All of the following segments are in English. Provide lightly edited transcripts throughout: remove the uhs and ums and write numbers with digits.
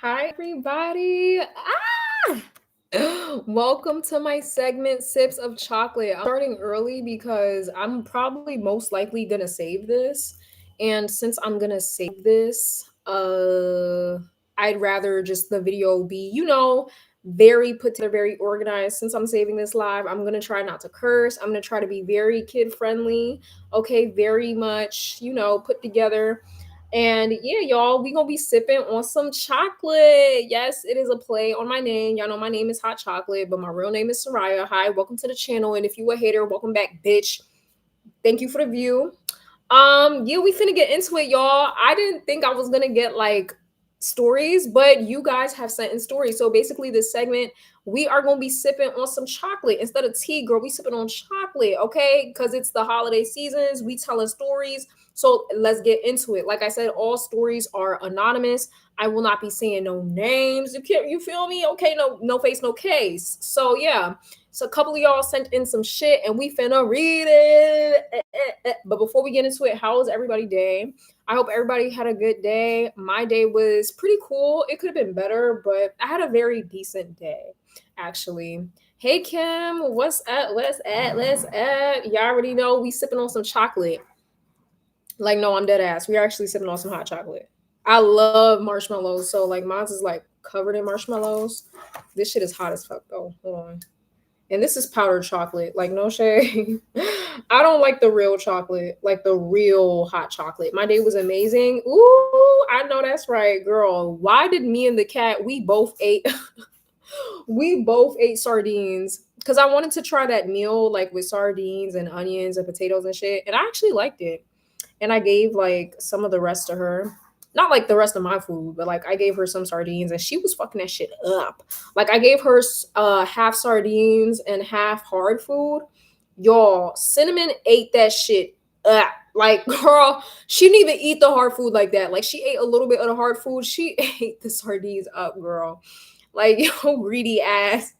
Hi, everybody. Welcome to my segment, Sips of Chocolate. I'm starting early because I'm probably most likely going to save this. And since I'm going to save this, I'd rather just the video be, very put together, very organized. Since I'm saving this live, I'm going to try not to curse. I'm going to try to be very kid friendly. Okay, very much, put together. And yeah, y'all, we gonna be sipping on some chocolate. Yes, it is a play on my name. Y'all know my name is Hot Chocolate, but my real name is Soraya. Hi, welcome to the channel. And if you a hater, welcome back, bitch. Thank you for the view. Yeah, we finna get into it, y'all. I didn't think I was gonna get like stories, but you guys have sent in stories. So basically, this segment, we are gonna be sipping on some chocolate instead of tea, girl. We sipping on chocolate, okay? Because it's the holiday seasons. We telling stories. So let's get into it. Like I said, all stories are anonymous. I will not be saying no names. You feel me? Okay, no face, no case. So yeah. So a couple of y'all sent in some shit and we finna read it. But before we get into it, how was everybody's day? I hope everybody had a good day. My day was pretty cool. It could have been better, but I had a very decent day, actually. Hey Kim, what's up? Let's up. Y'all already know we sipping on some chocolate. Like, no, I'm dead ass. We are actually sipping on some hot chocolate. I love marshmallows, so like mine's is like covered in marshmallows. This shit is hot as fuck though. Hold on. And this is powdered chocolate. Like, no shade. I don't like the real chocolate, like the real hot chocolate. My day was amazing. Ooh, I know that's right, girl. Why did me and the cat, we both ate we both ate sardines because I wanted to try that meal like with sardines and onions and potatoes and shit. And I actually liked it. And I gave like some of the rest to her. Not like the rest of my food, but like I gave her some sardines and she was fucking that shit up. Like I gave her half sardines and half hard food. Y'all, Cinnamon ate that shit up. Like, girl, she didn't even eat the hard food like that. Like, she ate a little bit of the hard food. She ate the sardines up, girl. Like, yo, greedy ass.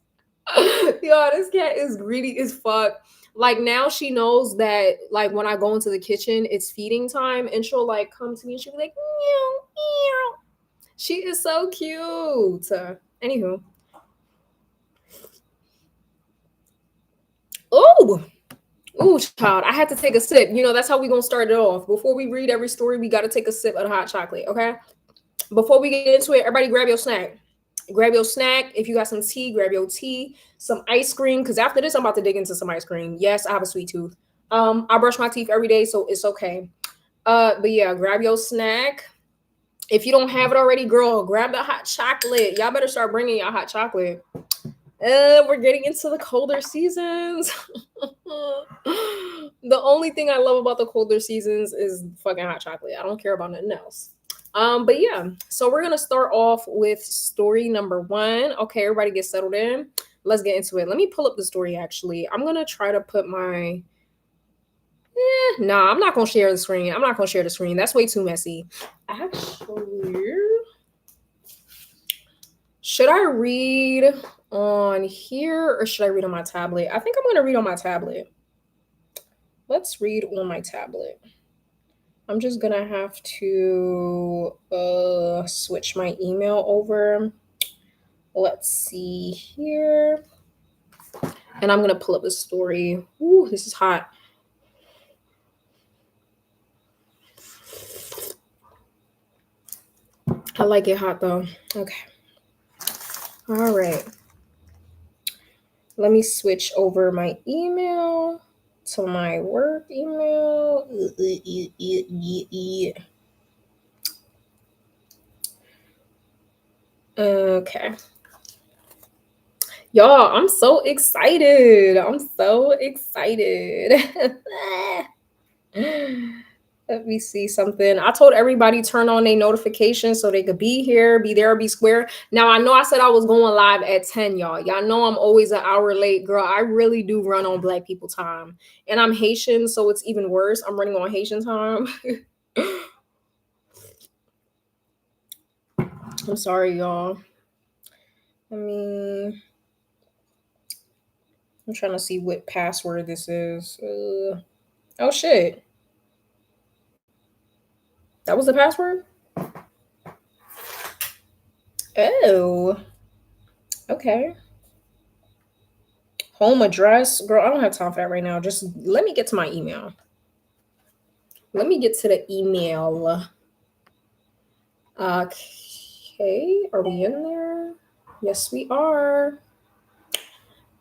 Yo, this cat is greedy as fuck. Like now she knows that like when I go into the kitchen, it's feeding time, and she'll like come to me and she'll be like, meow, meow. She is so cute. Anywho. Oh, ooh, child. I had to take a sip. That's how we gonna start it off. Before we read every story, we gotta take a sip of the hot chocolate, okay? Before we get into it, everybody grab your snack. Grab your snack. If you got some tea, grab your tea, some ice cream. Because after this, I'm about to dig into some ice cream. Yes, I have a sweet tooth. I brush my teeth every day, so it's okay. But yeah, grab your snack. If you don't have it already, girl, grab the hot chocolate. Y'all better start bringing y'all hot chocolate. We're getting into the colder seasons. The only thing I love about the colder seasons is fucking hot chocolate. I don't care about nothing else. But yeah, so we're gonna start off with story number one. Okay, everybody get settled in. Let's get into it. Let me pull up the story actually. I'm gonna try to put my nah, I'm not gonna share the screen. I'm not gonna share the screen. That's way too messy. Actually, should I read on here or should I read on my tablet? I think I'm gonna read on my tablet. Let's read on my tablet. I'm just gonna have to switch my email over. Let's see here. And I'm gonna pull up the story. Ooh, this is hot. I like it hot though. Okay. All right. Let me switch over my email to my work email. Okay. Y'all, I'm so excited. I'm so excited. Let me see something. I told everybody turn on their notifications so they could be here, be there, be square. Now I know I said I was going live at 10, y'all. Y'all know I'm always an hour late, girl. I really do run on Black people time. And I'm Haitian, so it's even worse. I'm running on Haitian time. I'm sorry, y'all. I mean, I'm trying to see what password this is. Oh shit. That was the password? Oh, okay. Home address. Girl, I don't have time for that right now. Just let me get to my email. Let me get to the email. Okay, are we in there? Yes, we are.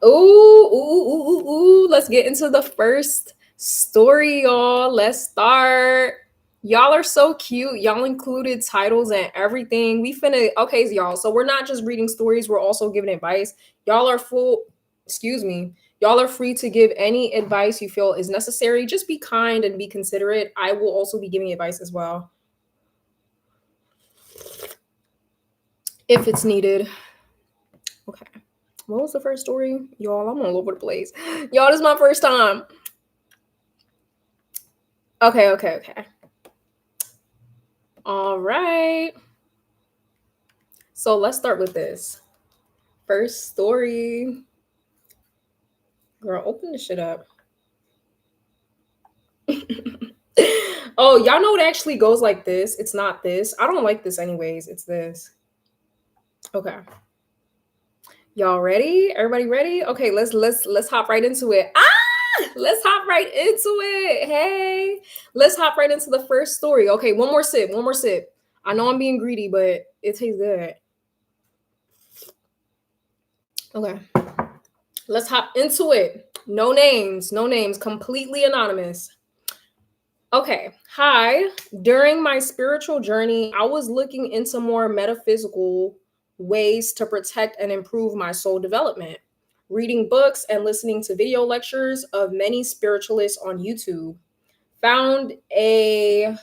Ooh. Let's get into the first story, y'all. Let's start. Y'all are so cute. Y'all included titles and everything. We finna, okay, y'all. So we're not just reading stories, we're also giving advice. Y'all are full, excuse me. Y'all are free to give any advice you feel is necessary. Just be kind and be considerate. I will also be giving advice as well if it's needed. Okay. What was the first story? Y'all, I'm all over the place. Y'all, this is my first time. Okay. All right. So let's start with this. First story. Girl, open this shit up. Oh, y'all know it actually goes like this. It's not this. I don't like this anyways. It's this. Okay. Y'all ready? Everybody ready? Okay, let's hop right into it. Let's hop right into it. Hey, let's hop right into the first story. Okay, one more sip. One more sip. I know I'm being greedy, but it tastes good. Okay. Let's hop into it. No names, no names, completely anonymous. Okay. Hi. During my spiritual journey, I was looking into more metaphysical ways to protect and improve my soul development, reading books and listening to video lectures of many spiritualists on YouTube. Found a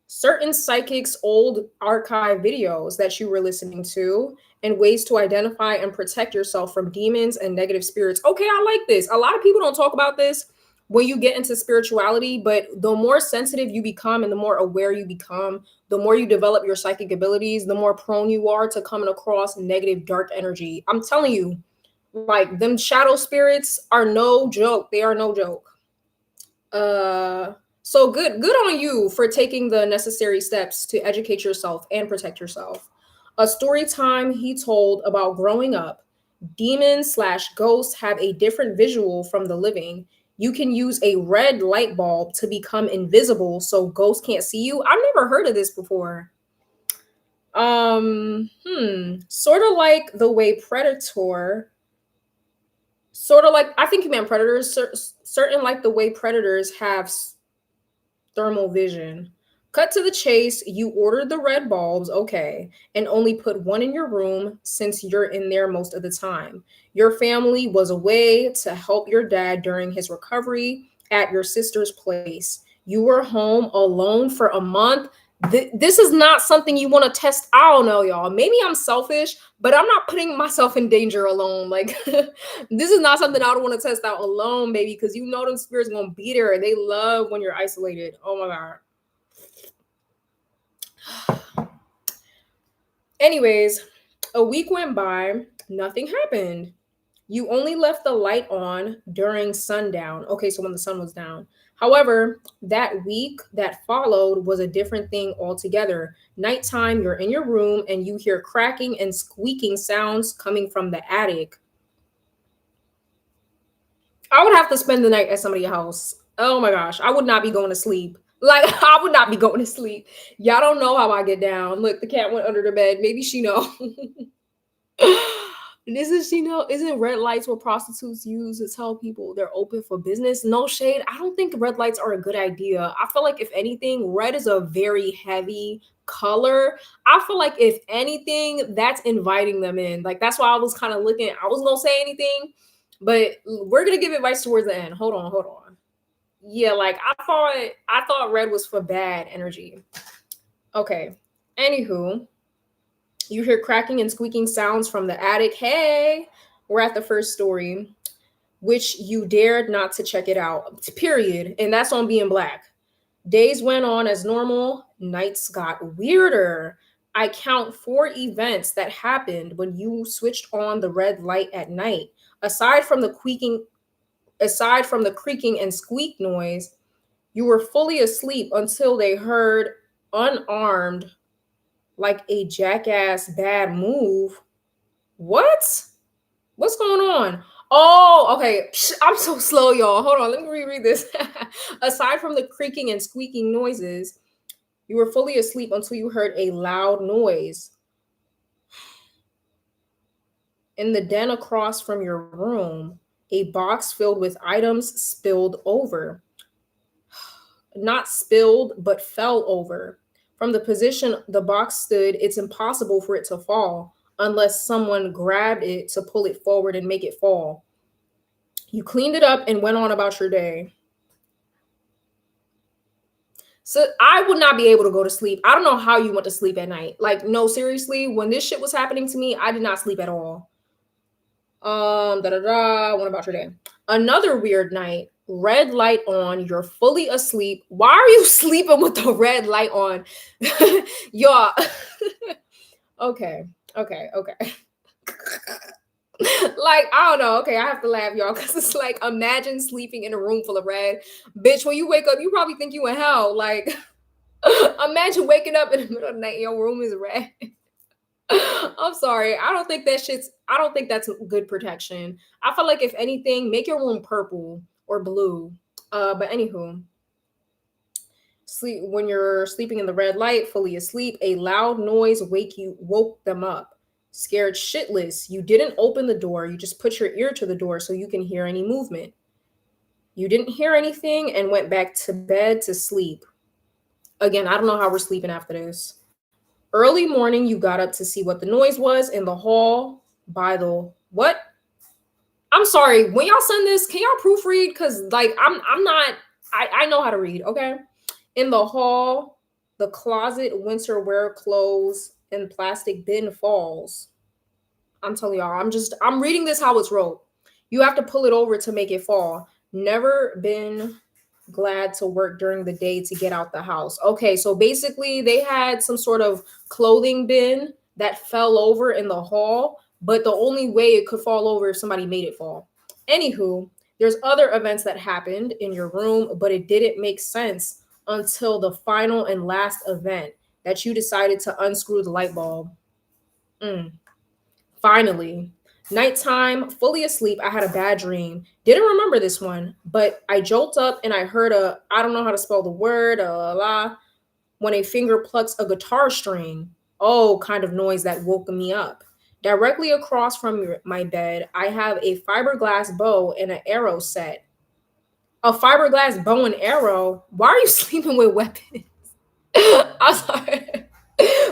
certain psychics' old archive videos that you were listening to and ways to identify and protect yourself from demons and negative spirits. Okay, I like this. A lot of people don't talk about this when you get into spirituality, but the more sensitive you become and the more aware you become, the more you develop your psychic abilities, the more prone you are to coming across negative dark energy. I'm telling you, like them shadow spirits are no joke. They are no joke. So good on you for taking the necessary steps to educate yourself and protect yourself. A story time he told about growing up. Demons slash ghosts have a different visual from the living. You can use a red light bulb to become invisible so ghosts can't see you. I've never heard of this before. Sort of like the way Predator, sort of like, I think you meant predators, certain like the way predators have thermal vision. Cut to the chase, you ordered the red bulbs, okay, and only put one in your room since you're in there most of the time. Your family was away to help your dad during his recovery at your sister's place. You were home alone for a month. This is not something you want to test. I don't know, y'all. Maybe I'm selfish, but I'm not putting myself in danger alone. Like, this is not something I don't want to test out alone, baby, because you know them spirits gonna be there and they love when you're isolated. Oh my god. Anyways, a week went by, nothing happened. You only left the light on during sundown. Okay, so when the sun was down. However, that week that followed was a different thing altogether. Nighttime, you're in your room and you hear cracking and squeaking sounds coming from the attic. I would have to spend the night at somebody's house. Oh my gosh, I would not be going to sleep. Like I would not be going to sleep. Y'all don't know how I get down. Look, the cat went under the bed. Maybe she know. Isn't she know? Isn't red lights what prostitutes use to tell people they're open for business? No shade. I don't think red lights are a good idea. I feel like if anything, red is a very heavy color. I feel like if anything, that's inviting them in. Like that's why I was kind of looking. I was gonna say anything, but we're gonna give advice towards the end. Hold on. Yeah, like I thought red was for bad energy. Okay. Anywho, you hear cracking and squeaking sounds from the attic. Hey, we're at the first story, which you dared not to check it out. Period. And that's on being black. Days went on as normal, nights got weirder. I count 4 events that happened when you switched on the red light at night. Aside from the creaking, aside from the creaking and squeak noise, you were fully asleep until they heard unarmed like a jackass bad move. What? What's going on? Oh, okay. I'm so slow, y'all. Hold on. Let me reread this. Aside from the creaking and squeaking noises, you were fully asleep until you heard a loud noise. In the den across from your room, a box filled with items spilled over. Not spilled, but fell over. From the position the box stood, it's impossible for it to fall unless someone grabbed it to pull it forward and make it fall. You cleaned it up and went on about your day. So I would not be able to go to sleep. I don't know how you went to sleep at night. Like, no, seriously, when this shit was happening to me, I did not sleep at all. What about your day? Another weird night. Red light on. You're fully asleep. Why are you sleeping with the red light on? Y'all. Okay. Okay. Okay. Like, I don't know. Okay, I have to laugh, y'all, because it's like, imagine sleeping in a room full of red. Bitch, when you wake up, you probably think you in hell. Like, imagine waking up in the middle of the night, your room is red. I'm sorry. I don't think that's good protection. I feel like if anything, make your room purple or blue. But anywho, sleep when you're sleeping in the red light, fully asleep, a loud noise woke them up. Scared shitless. You didn't open the door, you just put your ear to the door so you can hear any movement. You didn't hear anything and went back to bed to sleep. Again, I don't know how we're sleeping after this. Early morning, you got up to see what the noise was in the hall by the what? I'm sorry. When y'all send this, can y'all proofread? Cause like I'm not. I know how to read. Okay. In the hall, the closet, winter wear clothes, and plastic bin falls. I'm telling y'all. I'm reading this how it's wrote. You have to pull it over to make it fall. Never been glad to work during the day to get out the house. Okay, so basically they had some sort of clothing bin that fell over in the hall, but the only way it could fall over if somebody made it fall. Anywho, there's other events that happened in your room, but it didn't make sense until the final and last event that you decided to unscrew the light bulb. Mm. Finally, nighttime, fully asleep. I had a bad dream. Didn't remember this one, but I jolted up and I heard I don't know how to spell the word, when a finger plucks a guitar string. Oh, kind of noise that woke me up. Directly across from my bed, I have a fiberglass bow and an arrow set. A fiberglass bow and arrow? Why are you sleeping with weapons? I'm sorry.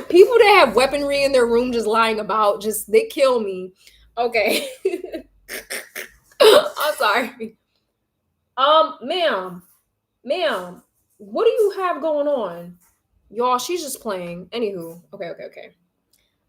People that have weaponry in their room just lying about, just they kill me. Okay. I'm sorry. Ma'am, what do you have going on? Y'all, she's just playing. Anywho, okay.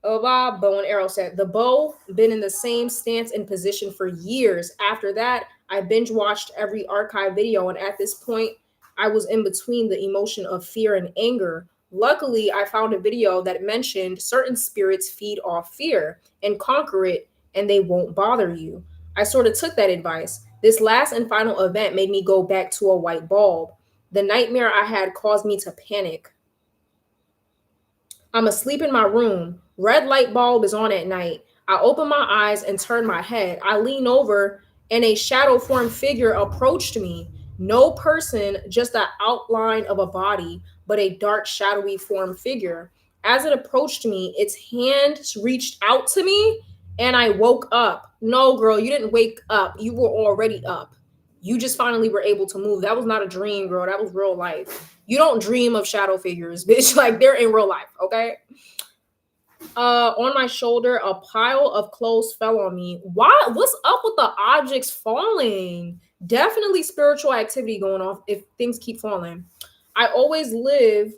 Bob, bow and arrow set. The bow been in the same stance and position for years. After that, I binge watched every archive video, and at this point, I was in between the emotion of fear and anger. Luckily, I found a video that mentioned certain spirits feed off fear and conquer it, and they won't bother you. I sort of took that advice. This last and final event made me go back to a white bulb. The nightmare I had caused me to panic. I'm asleep in my room. Red light bulb is on at night. I open my eyes and turn my head. I lean over and a shadow form figure approached me. No person, just the outline of a body, but a dark, shadowy form figure. As it approached me, its hand reached out to me and I woke up. No, girl, you didn't wake up. You were already up. You just finally were able to move. That was not a dream, girl. That was real life. You don't dream of shadow figures, bitch. Like they're in real life, okay? On my shoulder, a pile of clothes fell on me. Why? What's up with the objects falling? Definitely spiritual activity going on if things keep falling. I always leave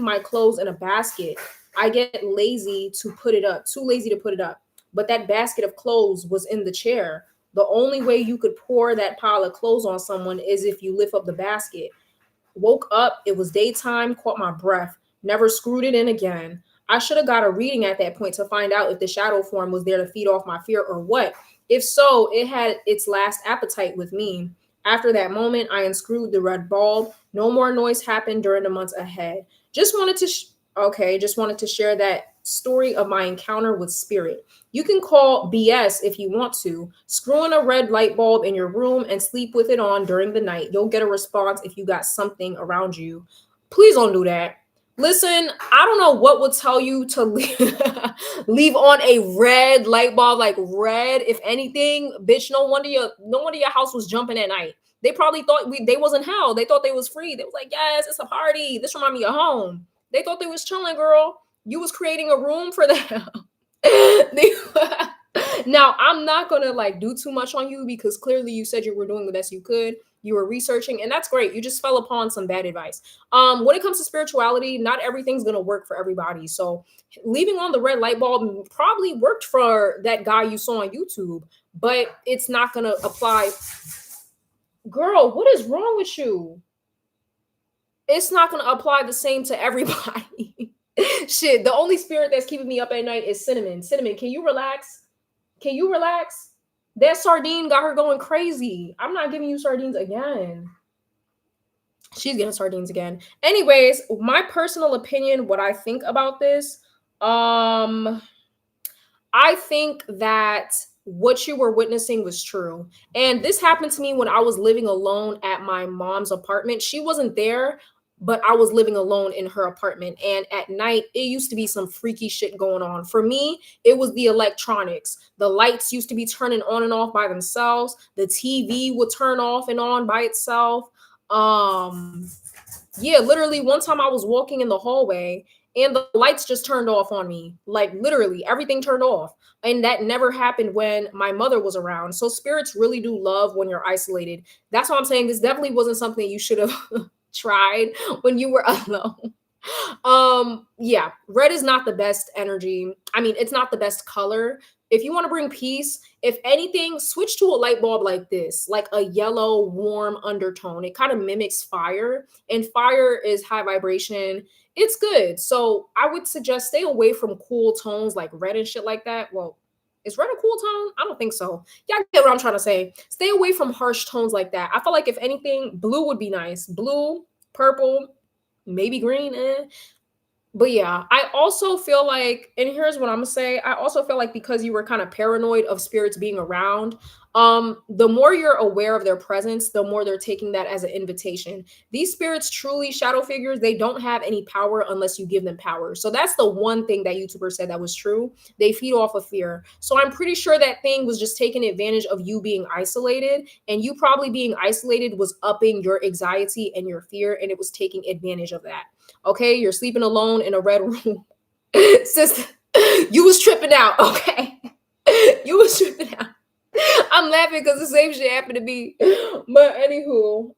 my clothes in a basket. I get lazy to put it up, too lazy to put it up. But that basket of clothes was in the chair. The only way you could pour that pile of clothes on someone is if you lift up the basket. Woke up, it was daytime, caught my breath, never screwed it in again. I should have got a reading at that point to find out if the shadow form was there to feed off my fear or what. If so, it had its last appetite with me. After that moment, I unscrewed the red bulb. No more noise happened during the months ahead. Just wanted to Okay, just wanted to share that story of my encounter with spirit. You can call BS if you want to. Screw in a red light bulb in your room and sleep with it on during the night. You'll get a response if you got something around you. Please don't do that. Listen, I don't know what would tell you to leave, leave on a red light bulb, like red. If anything, bitch, no wonder your house was jumping at night. They probably thought they was in hell. They thought they was free. They was like, yes, it's a party. This remind me of home. They thought they was chilling, girl. You was creating a room for them. Now, I'm not gonna like do too much on you because clearly you said you were doing the best you could. You were researching, and that's great. You just fell upon some bad advice. When it comes to spirituality, not everything's gonna work for everybody. So leaving on the red light bulb probably worked for that guy you saw on YouTube, but it's not gonna apply. Girl, what is wrong with you? It's not going to apply the same to everybody. Shit, the only spirit that's keeping me up at night is Cinnamon. Cinnamon, can you relax? Can you relax? That sardine got her going crazy. I'm not giving you sardines again. She's getting sardines again. Anyways, my personal opinion, what I think about this, I think that what you were witnessing was true. And this happened to me when I was living alone at my mom's apartment. She wasn't there, but I was living alone in her apartment. And at night, it used to be some freaky shit going on. For me, it was the electronics. The lights used to be turning on and off by themselves. The TV would turn off and on by itself. Um, yeah, literally one time I was walking in the hallway and the lights just turned off on me. Like literally everything turned off. And that never happened when my mother was around. So spirits really do love when you're isolated. That's why I'm saying this definitely wasn't something you should have tried when you were alone. Yeah, red is not the best energy. I mean, it's not the best color. If you want to bring peace, if anything, switch to a light bulb like this, like a yellow warm undertone. It kind of mimics fire, and fire is high vibration. It's good. So I would suggest stay away from cool tones like red and shit like that. Well, is red a cool tone? I don't think so. Yeah, I get what I'm trying to say. Stay away from harsh tones like that. I feel like if anything, blue would be nice. Blue, purple, maybe green. But yeah, I also feel like, and here's what I'm gonna say. I also feel like because you were kind of paranoid of spirits being around, the more you're aware of their presence, the more they're taking that as an invitation. These spirits, truly shadow figures, they don't have any power unless you give them power. So that's the one thing that YouTuber said that was true. They feed off of fear. So I'm pretty sure that thing was just taking advantage of you being isolated, and you probably being isolated was upping your anxiety and your fear, and it was taking advantage of that. Okay, you're sleeping alone in a red room. Sister, you was tripping out, okay? You was tripping out. I'm laughing because the same shit happened to me. But anywho,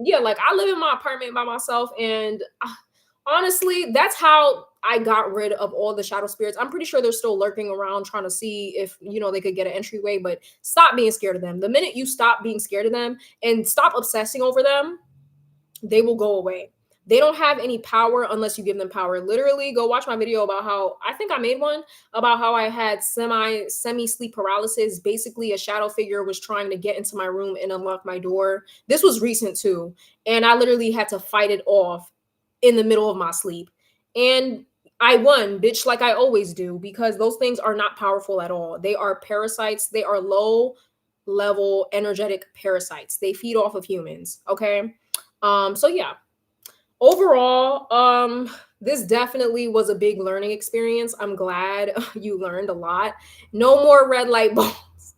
yeah, like I live in my apartment by myself, and honestly, that's how I got rid of all the shadow spirits. I'm pretty sure they're still lurking around trying to see if they could get an entryway, but stop being scared of them. The minute you stop being scared of them and stop obsessing over them, they will go away. They don't have any power unless you give them power. Literally, go watch my video about how I think I made one about how I had semi sleep paralysis. Basically, a shadow figure was trying to get into my room and unlock my door. This was recent too, and I literally had to fight it off in the middle of my sleep. And I won, bitch, like I always do, because those things are not powerful at all. They are parasites. They are low level energetic parasites. They feed off of humans. Okay. So yeah, overall, this definitely was a big learning experience. I'm glad you learned a lot. No more red light bulbs.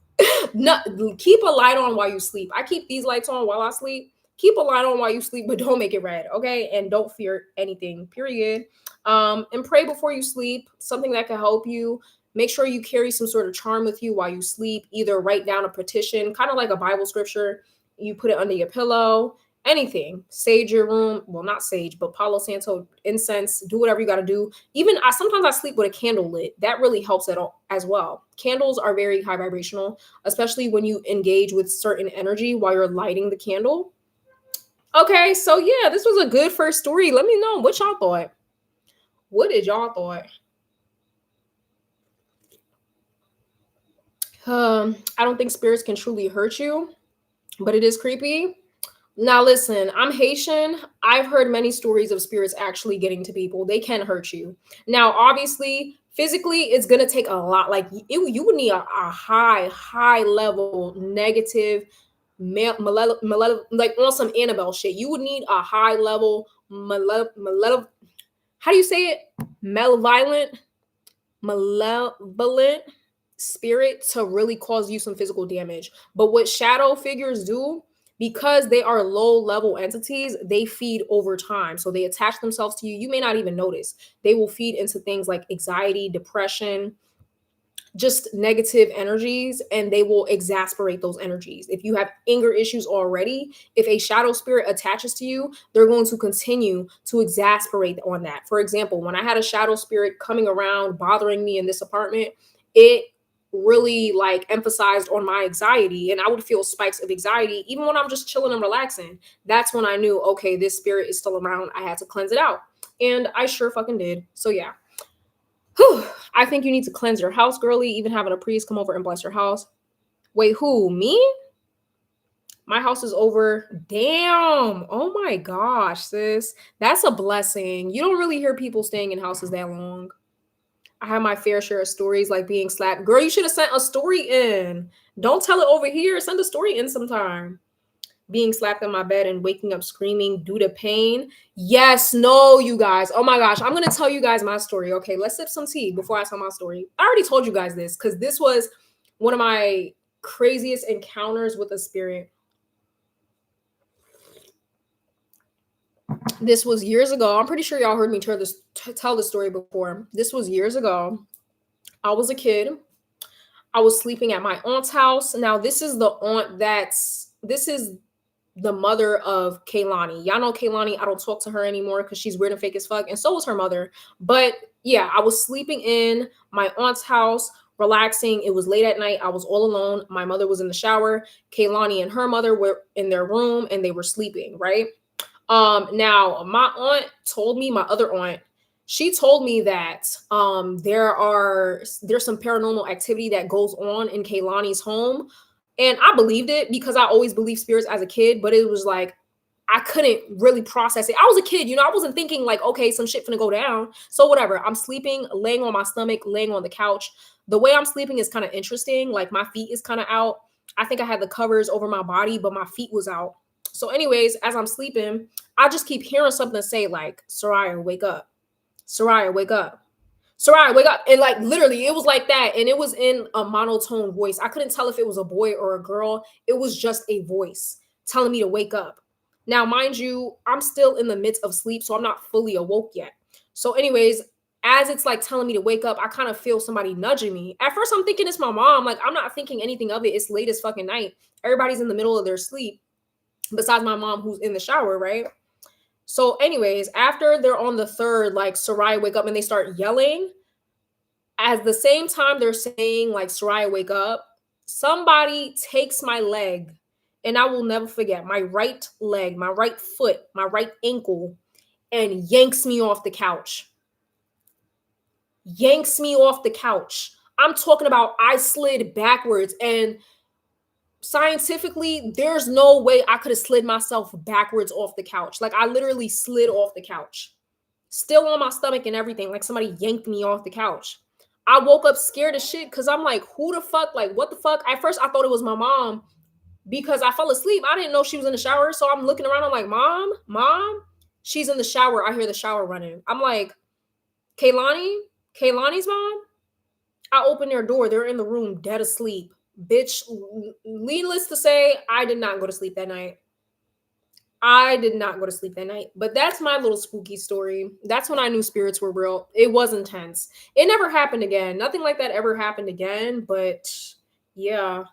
No, keep a light on while you sleep. I keep these lights on while I sleep. Keep a light on while you sleep, but don't make it red, okay? And don't fear anything, period. And pray before you sleep, something that can help you. Make sure you carry some sort of charm with you while you sleep. Either write down a petition, kind of like a Bible scripture. You put it under your pillow, anything. Sage your room. Well, not sage, but Palo Santo incense. Do whatever you got to do. Even I sometimes I sleep with a candle lit. That really helps at all as well. Candles are very high vibrational, especially when you engage with certain energy while you're lighting the candle. Okay, so yeah, this was a good first story. Let me know what y'all thought. What did y'all thought? I don't think spirits can truly hurt you, but it is creepy. Now, listen, I'm Haitian. I've heard many stories of spirits actually getting to people. They can hurt you. Now, obviously, physically, it's going to take a lot. Like, you would need a high level negative, like on some Annabelle shit. You would need a high level, how do you say it? Malevolent, malevolent spirit to really cause you some physical damage. But what shadow figures do, because they are low level entities, they feed over time. So they attach themselves to you. You may not even notice. They will feed into things like anxiety, depression, just negative energies, and they will exasperate those energies. If you have anger issues already, if a shadow spirit attaches to you, they're going to continue to exasperate on that. For example, when I had a shadow spirit coming around bothering me in this apartment, it really like emphasized on my anxiety, and I would feel spikes of anxiety even when I'm just chilling and relaxing. That's when I knew, okay, this spirit is still around. I had to cleanse it out, and I sure fucking did. So yeah. Whew, I think you need to cleanse your house, girly, even having a priest come over and bless your house. Wait, who? Me? My house is over. Damn. Oh my gosh, sis. That's a blessing. You don't really hear people staying in houses that long. I have my fair share of stories like being slapped. Girl, you should have sent a story in. Don't tell it over here. Send a story in sometime. Being slapped in my bed and waking up screaming due to pain. Yes, no, you guys. Oh my gosh, I'm gonna tell you guys my story. Okay, let's sip some tea before I tell my story. I already told you guys this because this was one of my craziest encounters with a spirit. This was years ago. I'm pretty sure y'all heard me tell this story before. This was years ago. I was a kid. I was sleeping at my aunt's house. Now, this is the aunt this is the mother of Kaylani. Y'all know Kaylani. I don't talk to her anymore because she's weird and fake as fuck. And so was her mother. But yeah, I was sleeping in my aunt's house, relaxing. It was late at night. I was all alone. My mother was in the shower. Kaylani and her mother were in their room and they were sleeping, right? Now my aunt told me, my other aunt, she told me that there's some paranormal activity that goes on in Kaylani's home. And I believed it because I always believed spirits as a kid, but it was like I couldn't really process it. I was a kid, I wasn't thinking like, okay, some shit finna go down. So whatever. I'm sleeping, laying on my stomach, laying on the couch. The way I'm sleeping is kind of interesting. Like my feet is kind of out. I think I had the covers over my body, but my feet was out. So, anyways, as I'm sleeping, I just keep hearing something say like, Soraya, wake up. Soraya, wake up. Soraya, wake up. And like literally, it was like that. And it was in a monotone voice. I couldn't tell if it was a boy or a girl. It was just a voice telling me to wake up. Now, mind you, I'm still in the midst of sleep, so I'm not fully awoke yet. So, anyways, as it's like telling me to wake up, I kind of feel somebody nudging me. At first, I'm thinking it's my mom. Like, I'm not thinking anything of it. It's late as fucking night. Everybody's in the middle of their sleep, besides my mom who's in the shower, right? So, anyways, after they're on the third, like, Soraya, wake up, and they start yelling, at the same time they're saying, like, Soraya, wake up, somebody takes my leg, and I will never forget my right leg, my right foot, my right ankle, and yanks me off the couch. Yanks me off the couch. I'm talking about I slid backwards, and scientifically, there's no way I could have slid myself backwards off the couch. Like, I literally slid off the couch, still on my stomach and everything. Like, somebody yanked me off the couch. I woke up scared as shit because I'm like, who the fuck? Like, what the fuck? At first, I thought it was my mom because I fell asleep. I didn't know she was in the shower. So I'm looking around. I'm like, mom, she's in the shower. I hear the shower running. I'm like, Kaylani's mom? I open their door. They're in the room dead asleep. Bitch, needless to say, I did not go to sleep that night. I did not go to sleep that night. But that's my little spooky story. That's when I knew spirits were real. It was intense. It never happened again. Nothing like that ever happened again. But yeah.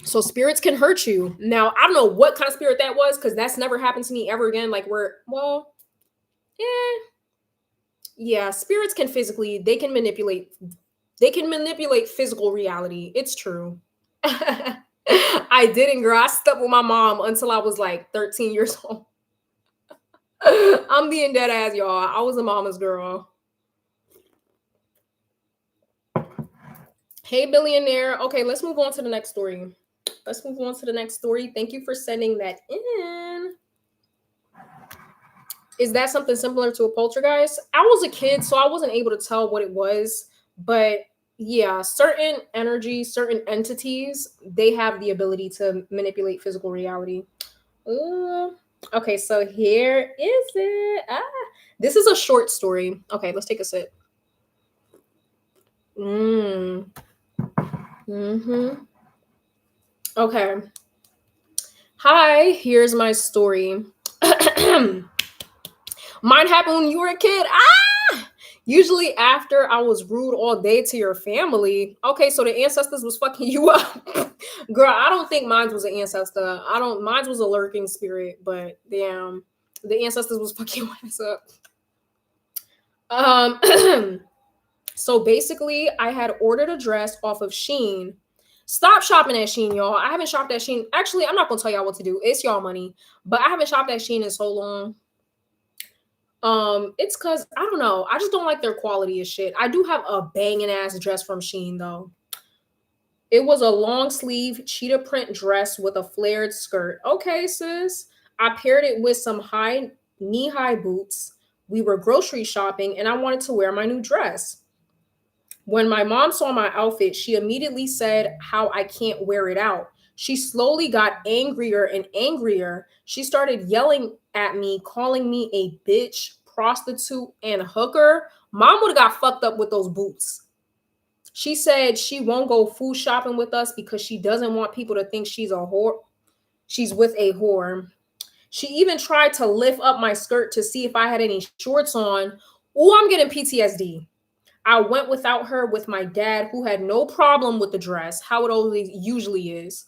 So spirits can hurt you. Now, I don't know what kind of spirit that was because that's never happened to me ever again. Like, yeah, spirits can they can manipulate physical reality. It's true. I didn't, girl. I slept with my mom until I was like 13 years old. I'm being dead ass, y'all. I was a mama's girl. Hey, billionaire. Okay, let's move on to the next story. Let's move on to the next story. Thank you for sending that in. Is that something similar to a poltergeist? I was a kid, so I wasn't able to tell what it was. But yeah, certain energies, certain entities, they have the ability to manipulate physical reality. Ooh. Okay, so here is it. This is a short story. Okay, let's take a sip. Mm. Mm-hmm. Okay. Hi, here's my story. Mine happened when you were a kid. Usually after I was rude all day to your family. Okay, so the ancestors was fucking you up. Girl, I don't think mine was an ancestor. I don't mine was a lurking spirit, but damn, the ancestors was fucking your ass up. So basically I had ordered a dress off of Shein. Stop shopping at Shein, y'all. I haven't shopped at Shein. Actually, I'm not gonna tell y'all what to do. It's y'all money. But I haven't shopped at Shein in so long. It's cause I don't know. I just don't like their quality of shit. I do have a banging ass dress from Shein though. It was a long sleeve cheetah print dress with a flared skirt. Okay, sis. I paired it with some high knee high boots. We were grocery shopping and I wanted to wear my new dress. When my mom saw my outfit, she immediately said how I can't wear it out. She slowly got angrier and angrier. She started yelling at me, calling me a bitch, prostitute, and hooker. Mom would have got fucked up with those boots. She said she won't go food shopping with us because she doesn't want people to think she's a whore. She's with a whore. She even tried to lift up my skirt to see if I had any shorts on. Oh, I'm getting PTSD. I went without her with my dad, who had no problem with the dress, how it always usually is.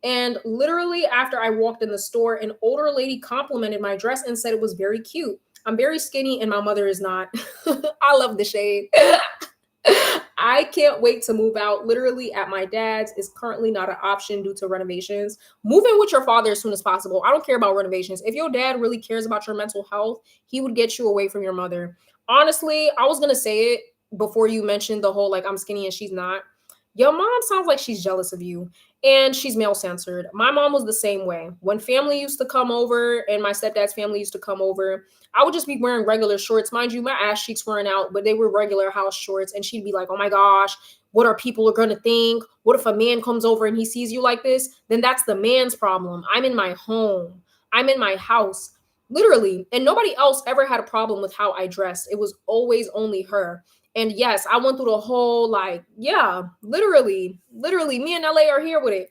And literally, after I walked in the store, an older lady complimented my dress and said it was very cute. I'm very skinny, and my mother is not. I love the shade. I can't wait to move out. Literally, at my dad's is currently not an option due to renovations. Move in with your father as soon as possible. I don't care about renovations. If your dad really cares about your mental health, he would get you away from your mother. Honestly, I was gonna say it before you mentioned the whole like I'm skinny and she's not. Your mom sounds like she's jealous of you and she's male censored. My mom was the same way. When family used to come over and my stepdad's family used to come over, I would just be wearing regular shorts. Mind you, my ass cheeks weren't out, but they were regular house shorts. And she'd be like, oh my gosh, what are people going to think? What if a man comes over and he sees you like this? Then that's the man's problem. I'm in my home. I'm in my house. Literally. And nobody else ever had a problem with how I dressed. It was always only her. And yes, I went through the whole like, yeah, literally, me and LA are here with it.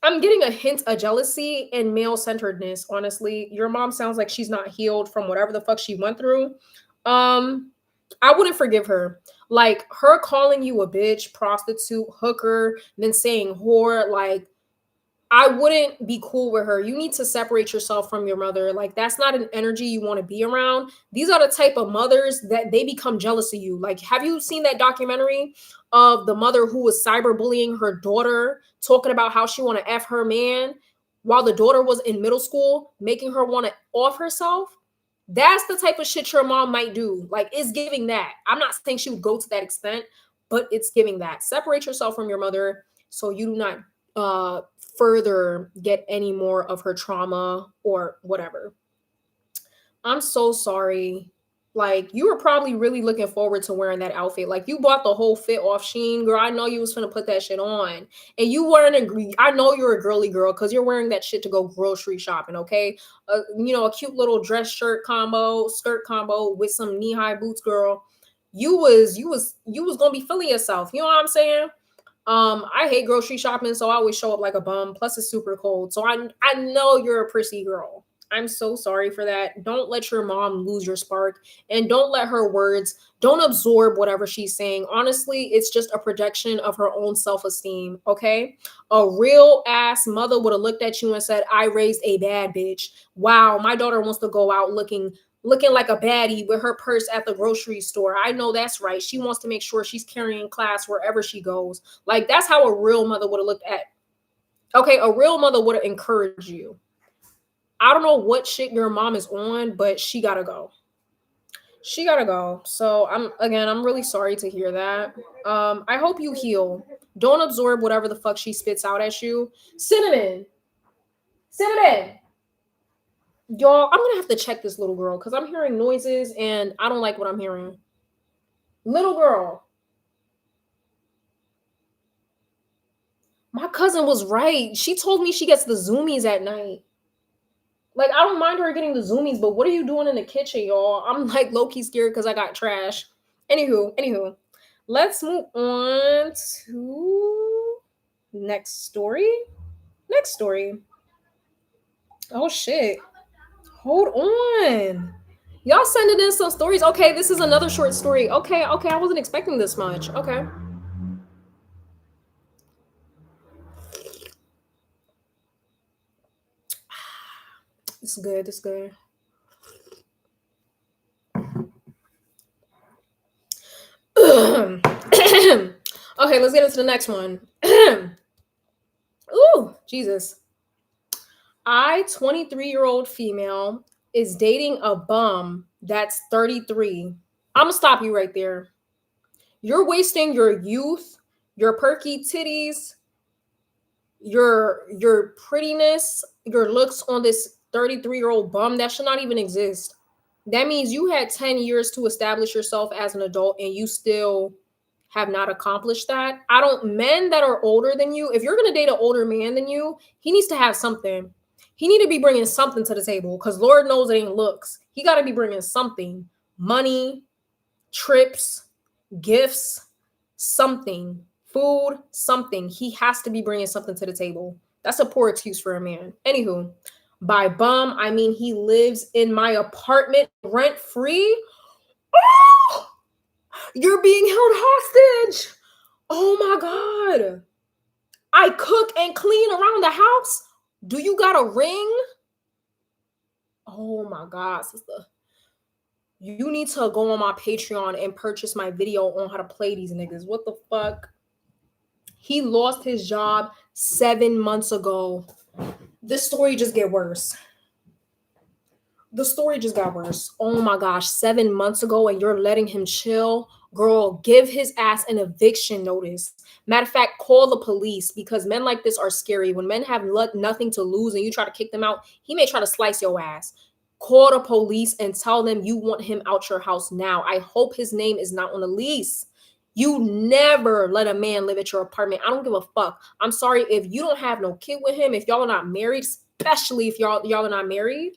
I'm getting a hint of jealousy and male centeredness. Honestly, your mom sounds like she's not healed from whatever the fuck she went through. Um, I wouldn't forgive her. Like her calling you a bitch, prostitute, hooker, then saying whore, like I wouldn't be cool with her. You need to separate yourself from your mother. Like that's not an energy you want to be around. These are the type of mothers that they become jealous of you. Like have you seen that documentary of the mother who was cyberbullying her daughter, talking about how she want to F her man while the daughter was in middle school, making her want to off herself? That's the type of shit your mom might do. Like it's giving that. I'm not saying she would go to that extent, but it's giving that. Separate yourself from your mother so you do not uh further get any more of her trauma or whatever. I'm so sorry. Like you were probably really looking forward to wearing that outfit. Like you bought the whole fit off Sheen, girl. I know you was gonna put that shit on, and you weren't agree. I know you're a girly girl because you're wearing that shit to go grocery shopping. Okay, a cute little dress skirt combo with some knee high boots, girl. You was gonna be feeling yourself. You know what I'm saying? I hate grocery shopping, so I always show up like a bum. Plus, it's super cold, so I know you're a prissy girl. I'm so sorry for that. Don't let your mom lose your spark, and don't let her words. Don't absorb whatever she's saying. Honestly, it's just a projection of her own self esteem. Okay, a real ass mother would have looked at you and said, "I raised a bad bitch. Wow, my daughter wants to go out looking like a baddie with her purse at the grocery store. I know that's right. She wants to make sure she's carrying class wherever she goes." Like that's how a real mother would have looked at. Okay, a real mother would have encouraged you. I don't know what shit your mom is on, but she gotta go. She gotta go. So I'm really sorry to hear that. I hope you heal. Don't absorb whatever the fuck she spits out at you. Cinnamon. Cinnamon. Y'all, I'm gonna have to check this little girl because I'm hearing noises and I don't like what I'm hearing. Little girl. My cousin was right. She told me she gets the zoomies at night. Like, I don't mind her getting the zoomies, but what are you doing in the kitchen, y'all? I'm like low key scared because I got trash. Anywho, let's move on to next story. Next story. Oh shit. Hold on. Y'all sending in some stories. Okay, this is another short story. Okay, I wasn't expecting this much. Okay. This is good. This is good. Okay, let's get into the next one. Ooh, Jesus. 23-year-old female, is dating a bum that's 33. I'm gonna stop you right there. You're wasting your youth, your perky titties, your prettiness, your looks on this 33-year-old bum that should not even exist. That means you had 10 years to establish yourself as an adult and you still have not accomplished that. I don't Men that are older than you, if you're going to date an older man than you, he needs to have something. He need to be bringing something to the table cuz Lord knows it ain't looks. He got to be bringing something. Money, trips, gifts, something, food, something. He has to be bringing something to the table. That's a poor excuse for a man. Anywho, by bum, I mean he lives in my apartment rent free. Oh, you're being held hostage. Oh my God. I cook and clean around the house. Do you got a ring? Oh my God, sister. You need to go on my Patreon and purchase my video on how to play these niggas. What the fuck? He lost his job 7 months ago. This story just get worse. The story just got worse. Oh my gosh, 7 months ago and you're letting him chill? Girl, give his ass an eviction notice. Matter of fact, call the police because men like this are scary. When men have nothing to lose and you try to kick them out, he may try to slice your ass. Call the police and tell them you want him out your house now. I hope his name is not on the lease. You never let a man live at your apartment. I don't give a fuck. I'm sorry if you don't have no kid with him, if y'all are not married, especially if y'all are not married.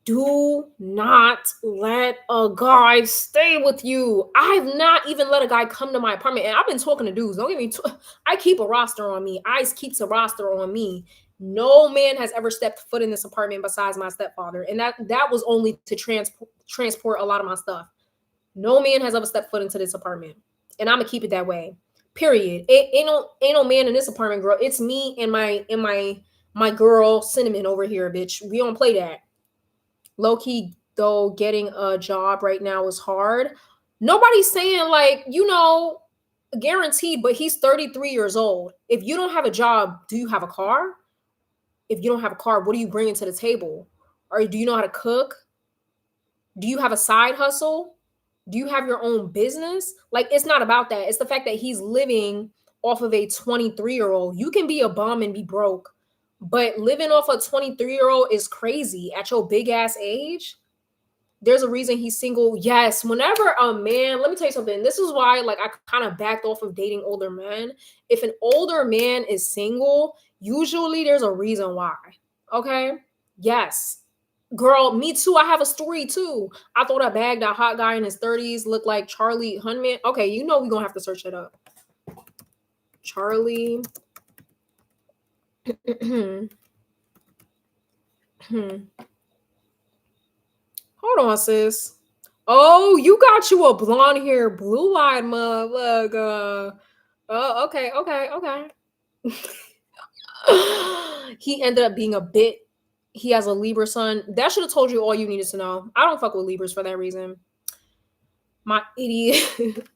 Do not let a guy stay with you. I've not even let a guy come to my apartment, and I've been talking to dudes. Don't get me. I keep a roster on me. ICE keeps a roster on me. No man has ever stepped foot in this apartment besides my stepfather, and that was only to transport a lot of my stuff. No man has ever stepped foot into this apartment, and I'm gonna keep it that way. Period. It ain't no man in this apartment, girl. It's me and my girl Cinnamon over here, bitch. We don't play that. Low key though, getting a job right now is hard. Nobody's saying like, guaranteed, but he's 33 years old. If you don't have a job, do you have a car? If you don't have a car, what are you bringing to the table? Or do you know how to cook? Do you have a side hustle? Do you have your own business? Like, it's not about that. It's the fact that he's living off of a 23-year-old. You can be a bum and be broke, but living off a 23-year-old is crazy at your big ass age. There's a reason he's single. Yes, whenever a man, let me tell you something. This is why like I kind of backed off of dating older men. If an older man is single, usually there's a reason why. Okay? Yes. Girl, me too. I have a story too. I thought I bagged a hot guy in his 30s looked like Charlie Hunman. Okay, we're going to have to search it up. Charlie. Hold on, sis. Oh, you got you a blonde hair, blue-eyed motherfucker. Oh, okay. He ended up being a bit. He has a Libra sun. That should have told you all you needed to know. I don't fuck with Libras for that reason. My idiot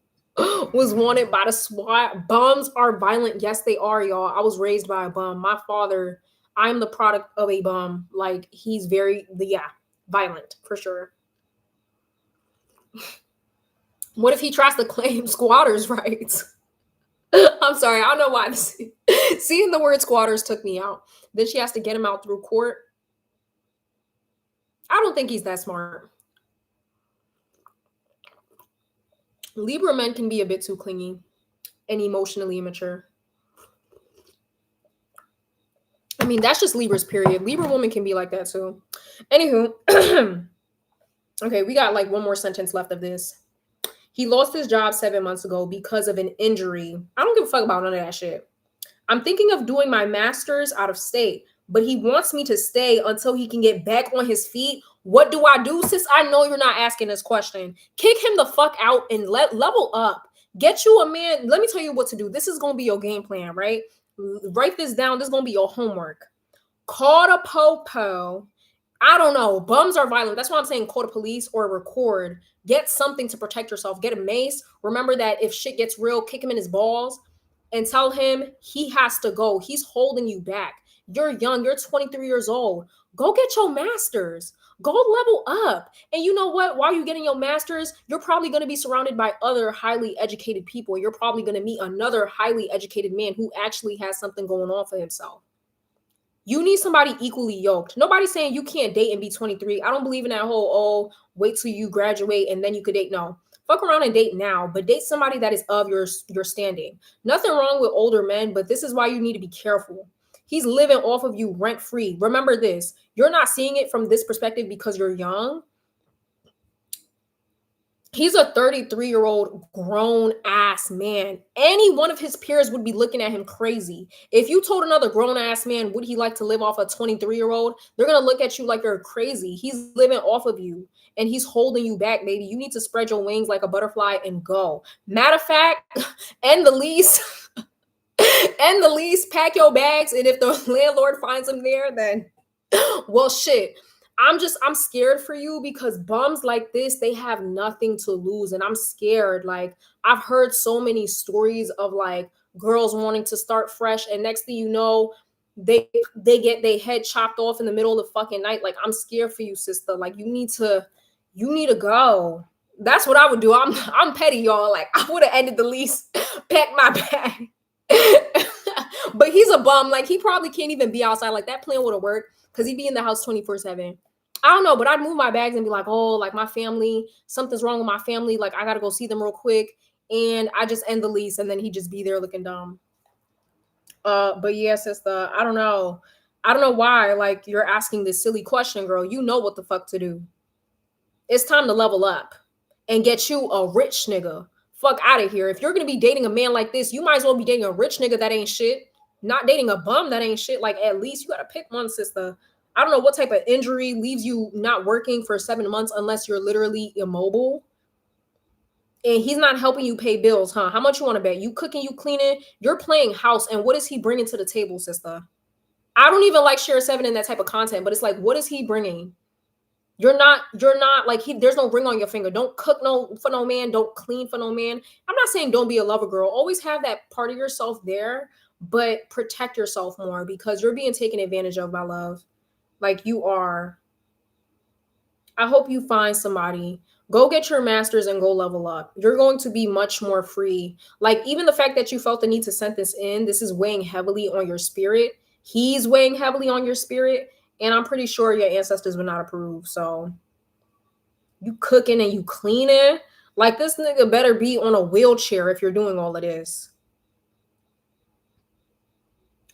was wanted by the SWAT. Bums are violent. Yes, they are, y'all. I was raised by a bum. My father, I'm the product of a bum. Like, he's very, violent for sure. What if he tries to claim squatters' rights? I'm sorry, I don't know why this seeing the word squatters took me out. Then she has to get him out through court. I don't think he's that smart. Libra men can be a bit too clingy and emotionally immature. I mean, that's just Libra's period. Libra woman can be like that too. Anywho, okay, we got like one more sentence left of this. He lost his job 7 months ago because of an injury. I don't give a fuck about none of that shit. I'm thinking of doing my master's out of state, but he wants me to stay until he can get back on his feet. What do I do, sis? I know you're not asking this question. Kick him the fuck out and level up. Get you a man. Let me tell you what to do. This is going to be your game plan, right? Write this down. This is going to be your homework. Call the po-po. I don't know. Bums are violent. That's why I'm saying call the police or record. Get something to protect yourself. Get a mace. Remember that if shit gets real, kick him in his balls and tell him he has to go. He's holding you back. You're young. You're 23 years old. Go get your master's. Go level up. And you know what? While you're getting your master's, you're probably going to be surrounded by other highly educated people. You're probably going to meet another highly educated man who actually has something going on for himself. You need somebody equally yoked. Nobody's saying you can't date and be 23. I don't believe in that whole, oh, wait till you graduate and then you could date. No. Fuck around and date now, but date somebody that is of your standing. Nothing wrong with older men, but this is why you need to be careful. He's living off of you rent free. Remember this. You're not seeing it from this perspective because you're young. He's a 33-year-old grown ass man. Any one of his peers would be looking at him crazy. If you told another grown ass man, would he like to live off a 23-year-old? They're going to look at you like you're crazy. He's living off of you and he's holding you back, baby. You need to spread your wings like a butterfly and go. Matter of fact, end the lease. End the lease, pack your bags. And if the landlord finds him there, then, well, shit. I'm scared for you because bums like this, they have nothing to lose. And I'm scared. Like, I've heard so many stories of like girls wanting to start fresh. And next thing you know, they get their head chopped off in the middle of the fucking night. Like, I'm scared for you, sister. Like, you need to go. That's what I would do. I'm petty, y'all. Like, I would have ended the lease, packed my bag. But he's a bum. Like, he probably can't even be outside. Like, that plan would have worked because he'd be in the house 24/7. I don't know, but I'd move my bags and be like, oh, like my family, something's wrong with my family. Like, I got to go see them real quick. And I just end the lease and then he'd just be there looking dumb. But yeah, sister, I don't know. I don't know why, like, you're asking this silly question, girl. You know what the fuck to do. It's time to level up and get you a rich nigga. Fuck out of here. If you're going to be dating a man like this, you might as well be dating a rich nigga that ain't shit. Not dating a bum that ain't shit. Like, at least you got to pick one, sister. I don't know what type of injury leaves you not working for 7 months unless you're literally immobile. And he's not helping you pay bills, huh? How much you want to bet? You cooking, you cleaning, you're playing house. And what is he bringing to the table, sister? I don't even like Share 7 in that type of content, but it's like, what is he bringing? You're not like there's no ring on your finger. Don't cook for no man. Don't clean for no man. I'm not saying don't be a lover girl. Always have that part of yourself there, but protect yourself more because you're being taken advantage of by love. Like you are. I hope you find somebody. Go get your master's and go level up. You're going to be much more free. Like even the fact that you felt the need to send this in, this is weighing heavily on your spirit. He's weighing heavily on your spirit. And I'm pretty sure your ancestors would not approve. So you cooking and you cleaning. Like this nigga better be on a wheelchair if you're doing all of this.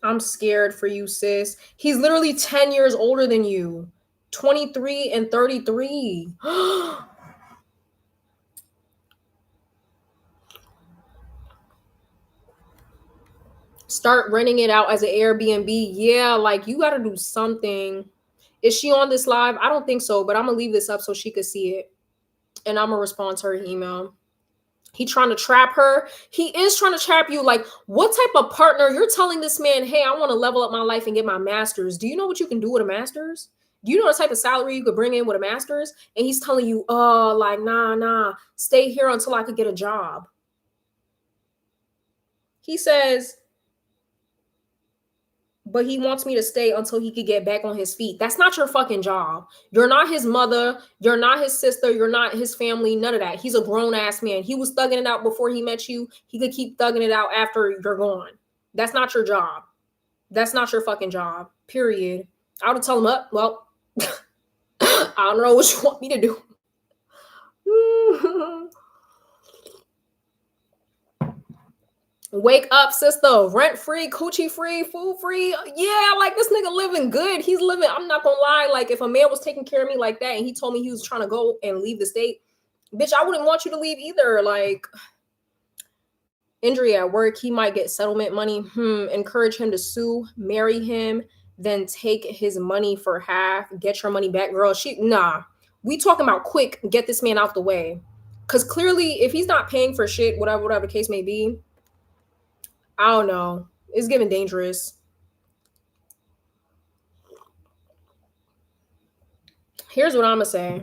I'm scared for you, sis. He's literally 10 years older than you. 23 and 33. Start renting it out as an Airbnb. Yeah, like you got to do something. Is she on this live? I don't think so, but I'm going to leave this up so she could see it. And I'm going to respond to her email. He trying to trap her. He is trying to trap you. Like, what type of partner? You're telling this man, hey, I want to level up my life and get my master's. Do you know what you can do with a master's? Do you know the type of salary you could bring in with a master's? And he's telling you, oh, like, nah, stay here until I could get a job. He says, but he wants me to stay until he could get back on his feet. That's not your fucking job. You're not his mother. You're not his sister. You're not his family. None of that. He's a grown ass man. He was thugging it out before he met you. He could keep thugging it out after you're gone. That's not your job. That's not your fucking job. Period. I would tell him up. Well, I don't know what you want me to do. Wake up, sister. Rent free, coochie free, food free. Yeah, like this nigga living good. He's living. I'm not gonna lie. Like if a man was taking care of me like that and he told me he was trying to go and leave the state, bitch, I wouldn't want you to leave either. Like injury at work, he might get settlement money. Encourage him to sue, marry him, then take his money for half. Get your money back, girl. Nah. We talking about quick. Get this man out the way, because clearly, if he's not paying for shit, whatever the case may be. I don't know. It's getting dangerous. Here's what I'm going to say.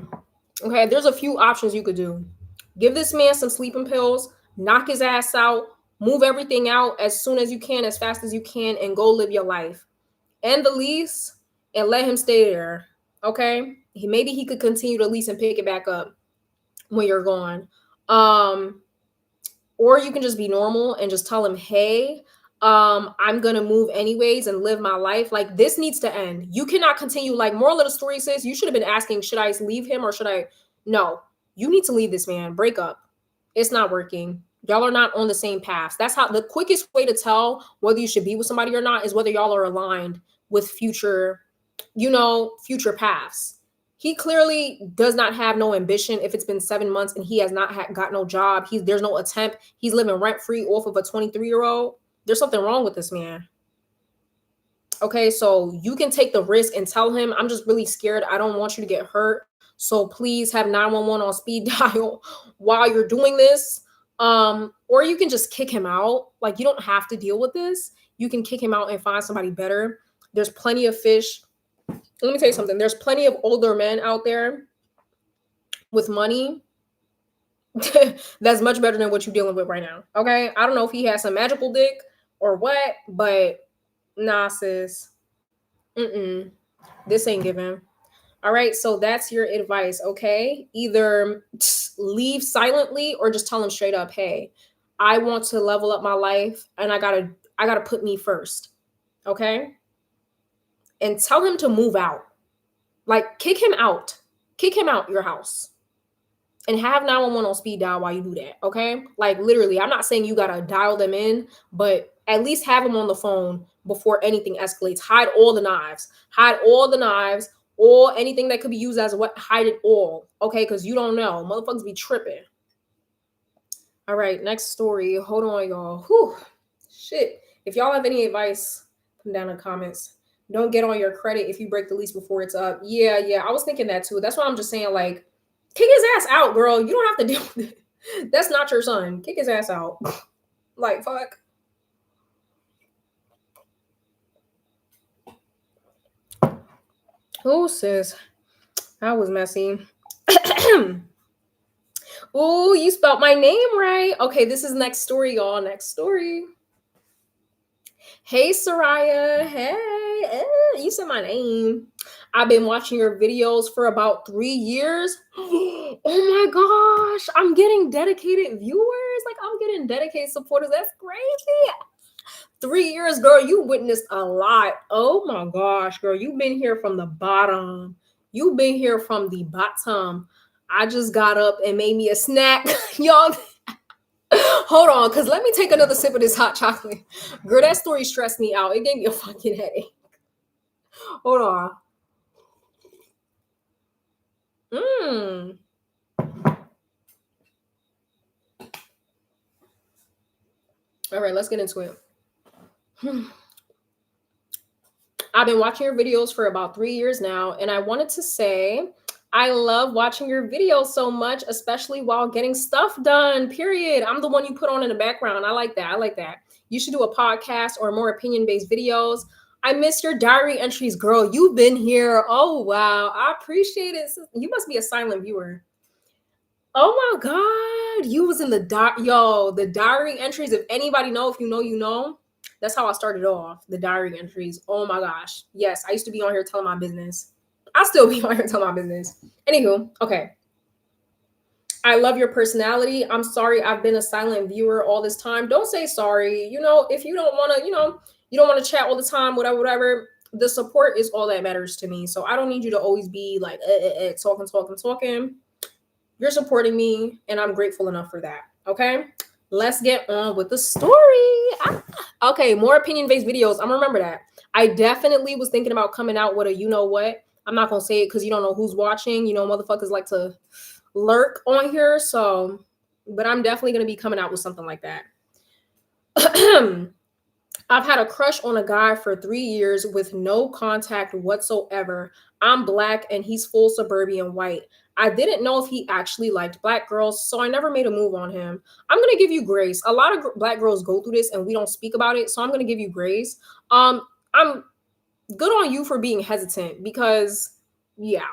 Okay, there's a few options you could do. Give this man some sleeping pills, knock his ass out, move everything out as soon as you can, as fast as you can, and go live your life. End the lease and let him stay there. Okay? Maybe he could continue to lease and pick it back up when you're gone. Or you can just be normal and just tell him, hey, I'm gonna move anyways and live my life. Like this needs to end. You cannot continue. Like moral of the story, sis, you should have been asking, should I leave him or should I? No, you need to leave this man. Break up. It's not working. Y'all are not on the same paths. That's how the quickest way to tell whether you should be with somebody or not is whether y'all are aligned with future paths. He clearly does not have no ambition. If it's been 7 months and he has not got no job, there's no attempt. He's living rent free off of a 23-year-old. There's something wrong with this man. Okay, so you can take the risk and tell him, I'm just really scared. I don't want you to get hurt. So please have 911 on speed dial while you're doing this. Or you can just kick him out. Like you don't have to deal with this. You can kick him out and find somebody better. There's plenty of fish. Let me tell you something. There's plenty of older men out there with money that's much better than what you're dealing with right now. Okay. I don't know if he has some magical dick or what, but nah, sis. This ain't giving. All right. So that's your advice. Okay. Either leave silently or just tell him straight up, hey, I want to level up my life and I gotta put me first. Okay. And tell him to move out. Like kick him out your house and have 911 on speed dial while you do that. Okay. Like literally, I'm not saying you got to dial them in, but at least have them on the phone before anything escalates. Hide all the knives, or anything that could be used as what, hide it all. Okay. Cause you don't know, motherfuckers be tripping. All right. Next story. Hold on, y'all. Whew. Shit. If y'all have any advice, put down in the comments. Don't get on your credit if you break the lease before it's up. Yeah. I was thinking that too. That's why I'm just saying, like, kick his ass out, girl. You don't have to deal with it. That's not your son. Kick his ass out. Like, fuck. Oh, sis. That was messy. Oh, you spelled my name right. Okay, this is next story, y'all. Next story. Hey, Soraya. Hey, you said my name. I've been watching your videos for about 3 years. Oh my gosh. I'm getting dedicated viewers. Like, I'm getting dedicated supporters. That's crazy. 3 years, girl. You witnessed a lot. Oh my gosh, girl. You've been here from the bottom. You've been here from the bottom. I just got up and made me a snack. Y'all. Hold on, because let me take another sip of this hot chocolate. Girl, that story stressed me out. It gave me a fucking headache. Hold on. All right, let's get into it. I've been watching your videos for about 3 years now, and I wanted to say I love watching your videos so much, especially while getting stuff done, period. I'm the one you put on in the background. I like that. You should do a podcast or more opinion-based videos. I miss your diary entries, girl. You've been here. Oh, wow. I appreciate it. You must be a silent viewer. Oh, my God. You was in the diary entries. If anybody know, if you know, you know. That's how I started off the diary entries. Oh my gosh. Yes, I used to be on here telling my business. I still be on here telling my business. Anywho, okay. I love your personality. I'm sorry I've been a silent viewer all this time. Don't say sorry. If you don't want to, you don't want to chat all the time, whatever, whatever. The support is all that matters to me. So I don't need you to always be like talking, talking, talking. You're supporting me, and I'm grateful enough for that. Okay, let's get on with the story. Okay, more opinion-based videos. I'm gonna remember that. I definitely was thinking about coming out with a you know what. I'm not gonna say it because you don't know who's watching. Motherfuckers like to lurk on here. So, but I'm definitely gonna be coming out with something like that. I've had a crush on a guy for 3 years with no contact whatsoever. I'm black and he's full suburban white. I didn't know if he actually liked black girls, so I never made a move on him. I'm going to give you grace. A lot of black girls go through this and we don't speak about it, so I'm going to give you grace. I'm good on you for being hesitant because, yeah,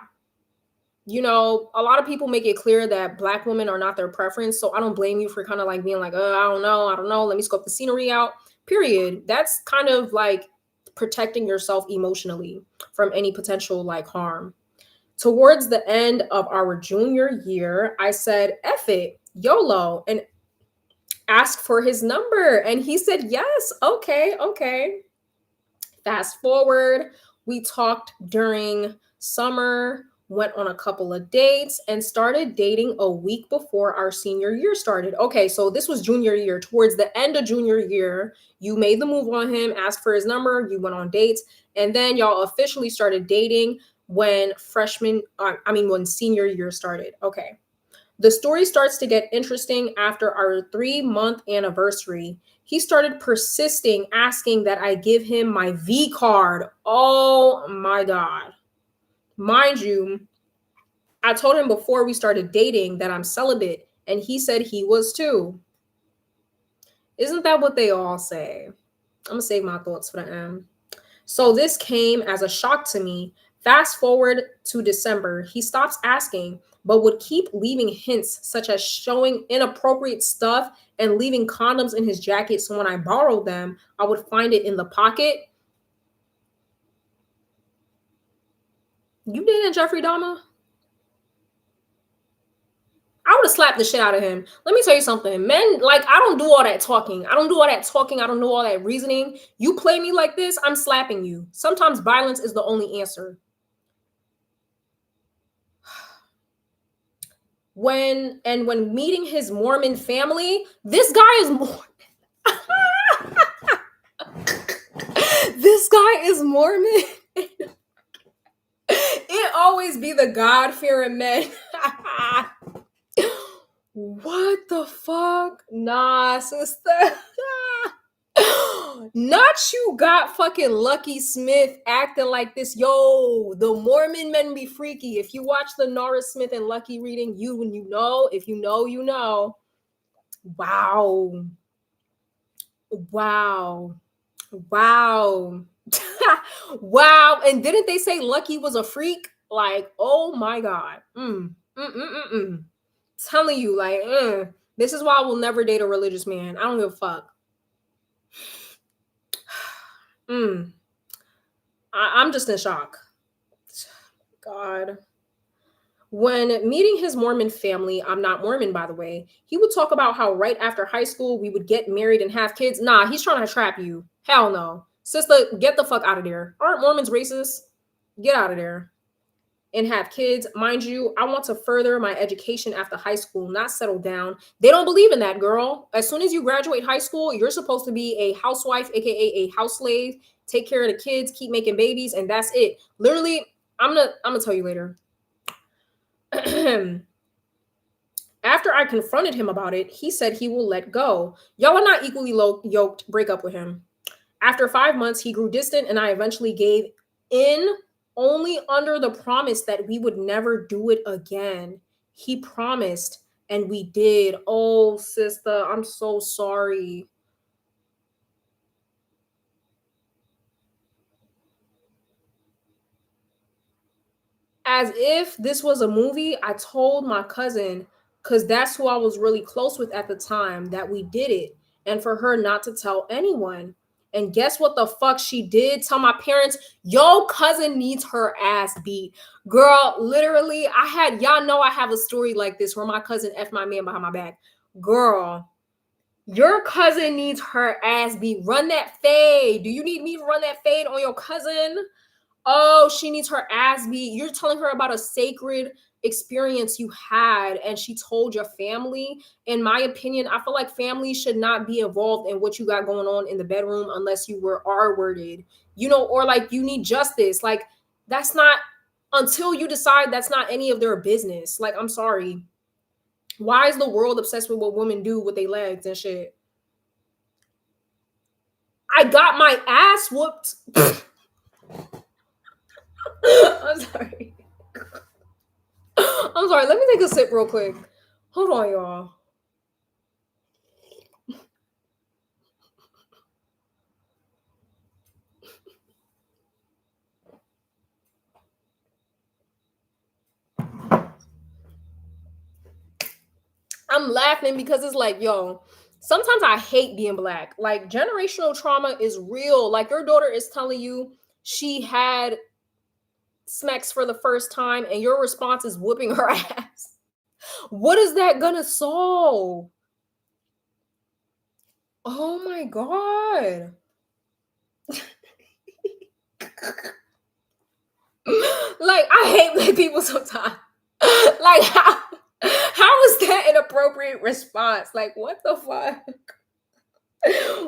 a lot of people make it clear that black women are not their preference. So I don't blame you for kind of like being like, I don't know. Let me scope the scenery out. Period. That's kind of like protecting yourself emotionally from any potential like harm. Towards the end of our junior year, I said, F it, YOLO, and asked for his number. And he said, yes, okay. Fast forward, we talked during summer, went on a couple of dates, and started dating a week before our senior year started. Okay, so this was junior year. Towards the end of junior year, you made the move on him, asked for his number, you went on dates, and then y'all officially started dating when when senior year started. Okay. The story starts to get interesting after our 3-month anniversary. He started persisting, asking that I give him my V card. Oh my God. Mind you, I told him before we started dating that I'm celibate, and he said he was too. Isn't that what they all say? I'm going to save my thoughts for the end. So this came as a shock to me. Fast forward to December, he stops asking, but would keep leaving hints such as showing inappropriate stuff and leaving condoms in his jacket. So when I borrowed them, I would find it in the pocket. You did it, Jeffrey Dahmer? I would have slapped the shit out of him. Let me tell you something. Men, I don't do all that talking. I don't do all that reasoning. You play me like this, I'm slapping you. Sometimes violence is the only answer. When meeting his Mormon family, this guy is Mormon. This guy is Mormon. It always be the God-fearing men. What the fuck? Nah, sister. Not you got fucking Lucky Smith acting like this. Yo, the Mormon men be freaky. If you watch the Norris Smith and Lucky reading, if you know, you know. Wow. Wow. Wow. And didn't they say Lucky was a freak? Like, oh my God. Telling you, this is why I will never date a religious man. I don't give a fuck. I'm just in shock. God. When meeting his Mormon family, I'm not Mormon, by the way, he would talk about how right after high school, we would get married and have kids. Nah, he's trying to trap you. Hell no. Sister, get the fuck out of there. Aren't Mormons racist? Get out of there. And have kids. Mind you, I want to further my education after high school, not settle down. They don't believe in that, girl. As soon as you graduate high school, you're supposed to be a housewife, aka a house slave, take care of the kids, keep making babies, and that's it. Literally, I'm gonna tell you later. After I confronted him about it, he said he will let go. Y'all are not equally yoked. Break up with him. After 5 months, he grew distant, and I eventually gave in, only under the promise that we would never do it again. He promised, and we did. Oh, sister, I'm so sorry. As if this was a movie, I told my cousin, because that's who I was really close with at the time, that we did it, and for her not to tell anyone. And guess what the fuck she did? Tell my parents, yo cousin needs her ass beat. Girl, literally, y'all know I have a story like this where my cousin F my man behind my back. Girl, your cousin needs her ass beat. Run that fade. Do you need me to run that fade on your cousin? Oh, she needs her ass beat. You're telling her about a sacred experience you had, and she told your family. In my opinion, I feel like family should not be involved in what you got going on in the bedroom unless you were R-worded, or like you need justice. Like, that's not, until you decide, that's not any of their business. Like, I'm sorry. Why is the world obsessed with what women do with their legs and shit? I got my ass whooped. I'm sorry. I'm sorry. Let me take a sip real quick. Hold on, y'all. I'm laughing because it's like, yo, sometimes I hate being black. Like, generational trauma is real. Like, your daughter is telling you she had smacks for the first time, and your response is whooping her ass. What is that gonna solve? Oh my god. Like, I hate black people sometimes. Like, how is that an appropriate response? Like, what the fuck?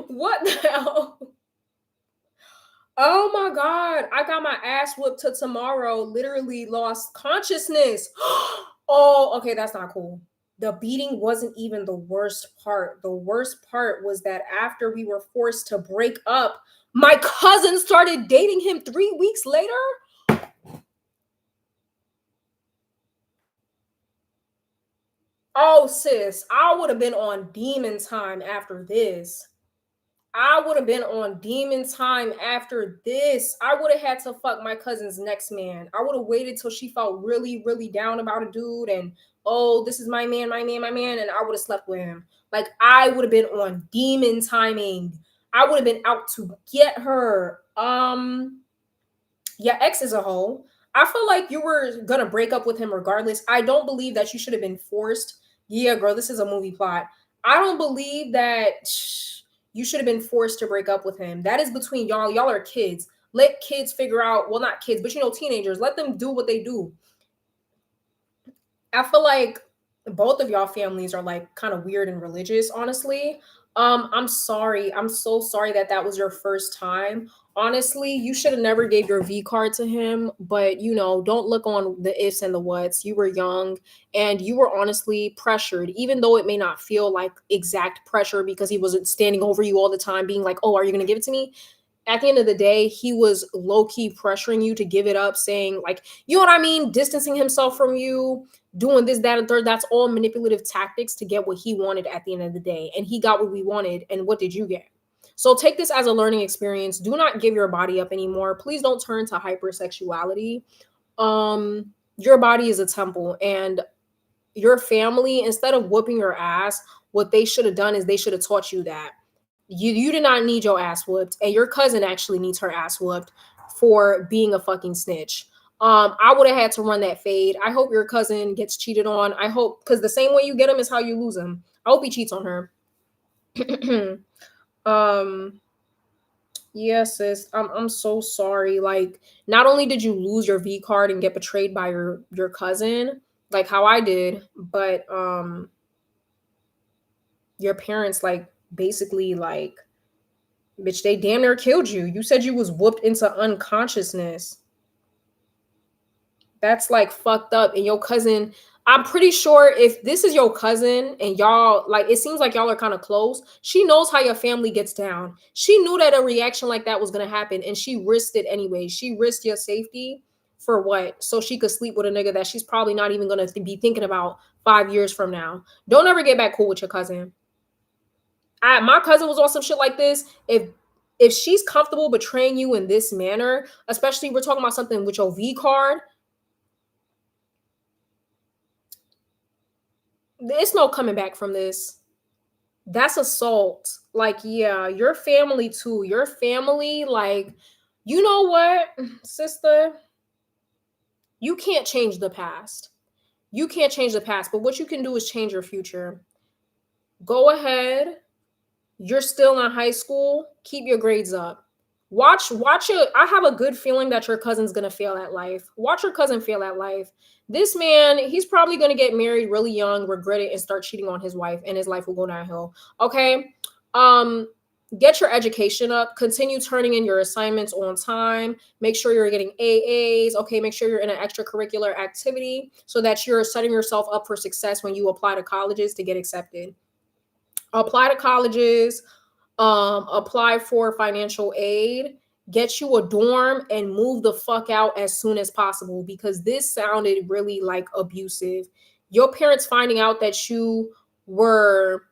What the hell? Oh my god, I got my ass whooped to tomorrow. Literally lost consciousness. Oh, okay, that's not cool. The beating wasn't even the worst part. The worst part was that after we were forced to break up, my cousin started dating him 3 weeks later. Oh, sis, I would have been on demon time after this. I would have been on demon time after this. I would have had to fuck my cousin's next man. I would have waited till she felt really, really down about a dude and, oh, this is my man, my man, my man, and I would have slept with him. Like, I would have been on demon timing. I would have been out to get her. Yeah, ex is a hoe. I feel like you were gonna break up with him regardless. I don't believe that you should have been forced. Yeah, girl, this is a movie plot. I don't believe that you should have been forced to break up with him. That is between y'all. Y'all are kids. Let kids figure out, well, not kids, but teenagers, let them do what they do. I feel like both of y'all families are like kind of weird and religious, honestly. I'm sorry. I'm so sorry that that was your first time. Honestly, you should have never gave your V card to him, but don't look on the ifs and the whats. You were young and you were honestly pressured, even though it may not feel like exact pressure because he wasn't standing over you all the time, being like, oh, are you going to give it to me? At the end of the day, he was low key pressuring you to give it up, saying, like, you know what I mean? Distancing himself from you, doing this, that, and third. That's all manipulative tactics to get what he wanted at the end of the day. And he got what we wanted. And what did you get? So take this as a learning experience. Do not give your body up anymore. Please don't turn to hypersexuality. Your body is a temple, and your family, instead of whooping your ass, what they should have done is they should have taught you that you did not need your ass whooped, and your cousin actually needs her ass whooped for being a fucking snitch. I would have had to run that fade. I hope your cousin gets cheated on. I hope, because the same way you get him is how you lose him. I hope he cheats on her. um yes, sis, I'm so sorry. Like, not only did you lose your V card and get betrayed by your cousin, like how I did, but your parents, like, basically, like, bitch, they damn near killed you. You said you was whooped into unconsciousness. That's like fucked up. And your cousin, I'm pretty sure if this is your cousin and y'all, like, it seems like y'all are kind of close. She knows how your family gets down. She knew that a reaction like that was going to happen, and she risked it anyway. She risked your safety for what? So she could sleep with a nigga that she's probably not even going to be thinking about 5 years from now. Don't ever get back cool with your cousin. My cousin was on some shit like this. If she's comfortable betraying you in this manner, especially we're talking about something with your V card, there's no coming back from this. That's assault. Like, yeah, your family too. Your family, like, you know what, sister? You can't change the past. You can't change the past, but what you can do is change your future. Go ahead. You're still in high school. Keep your grades up. Watch it. I have a good feeling that your cousin's gonna fail at life. Watch your cousin fail at life. This man, he's probably gonna get married really young, regret it, and start cheating on his wife, and his life will go downhill. Okay. Um, get your education up. Continue turning in your assignments on time. Make sure you're getting AAs. Okay, make sure you're in an extracurricular activity so that you're setting yourself up for success when you apply to colleges to get accepted. Apply to colleges, apply for financial aid, get you a dorm, and move the fuck out as soon as possible, because this sounded really like abusive. Your parents finding out that you were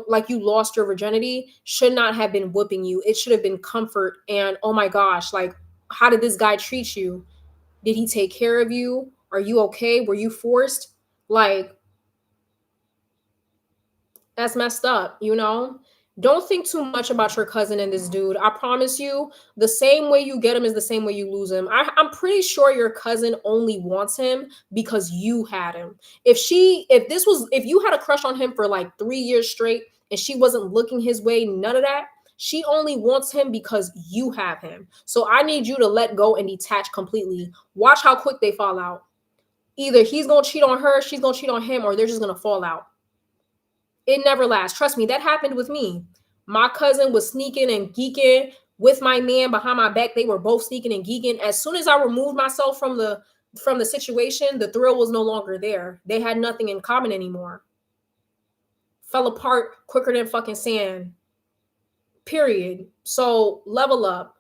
like you lost your virginity should not have been whooping you. It should have been comfort and, oh my gosh, like, how did this guy treat you? Did he take care of you? Are you okay? Were you forced? Like, that's messed up, you know? Don't think too much about your cousin and this dude. I promise you, the same way you get him is the same way you lose him. I'm pretty sure your cousin only wants him because you had him. If you had a crush on him for like 3 years straight and she wasn't looking his way, none of that, she only wants him because you have him. So I need you to let go and detach completely. Watch how quick they fall out. Either he's gonna cheat on her, she's gonna cheat on him, or they're just gonna fall out. It never lasts. Trust me, that happened with me. My cousin was sneaking and geeking with my man behind my back. They were both sneaking and geeking. As soon as I removed myself from the situation, the thrill was no longer there. They had nothing in common anymore. Fell apart quicker than fucking sand. Period. So level up.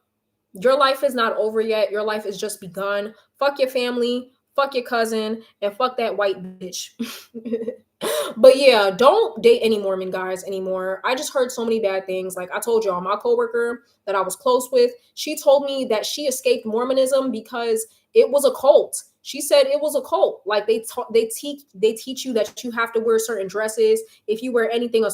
Your life is not over yet. Your life is just begun. Fuck your family, fuck your cousin, and fuck that white bitch. But yeah, don't date any Mormon guys anymore. I just heard so many bad things. Like I told y'all, my coworker that I was close with, she told me that she escaped Mormonism because it was a cult. She said it was a cult. Like they teach you that you have to wear certain dresses. If you wear anything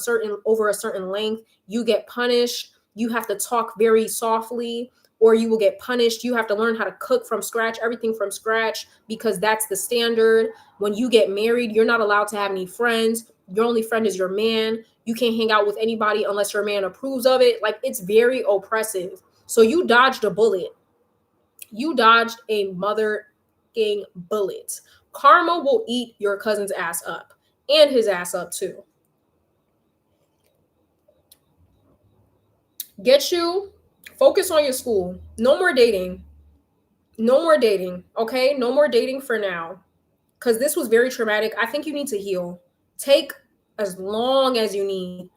over a certain length, you get punished. You have to talk very softly or you will get punished. You have to learn how to cook from scratch, everything from scratch, because that's the standard. When you get married, you're not allowed to have any friends. Your only friend is your man. You can't hang out with anybody unless your man approves of it. Like, it's very oppressive. So you dodged a bullet. You dodged a motherfucking bullet. Karma will eat your cousin's ass up and his ass up too. Get you, focus on your school. No more dating. No more dating. Okay? No more dating for now. Because this was very traumatic. I think you need to heal. Take as long as you need.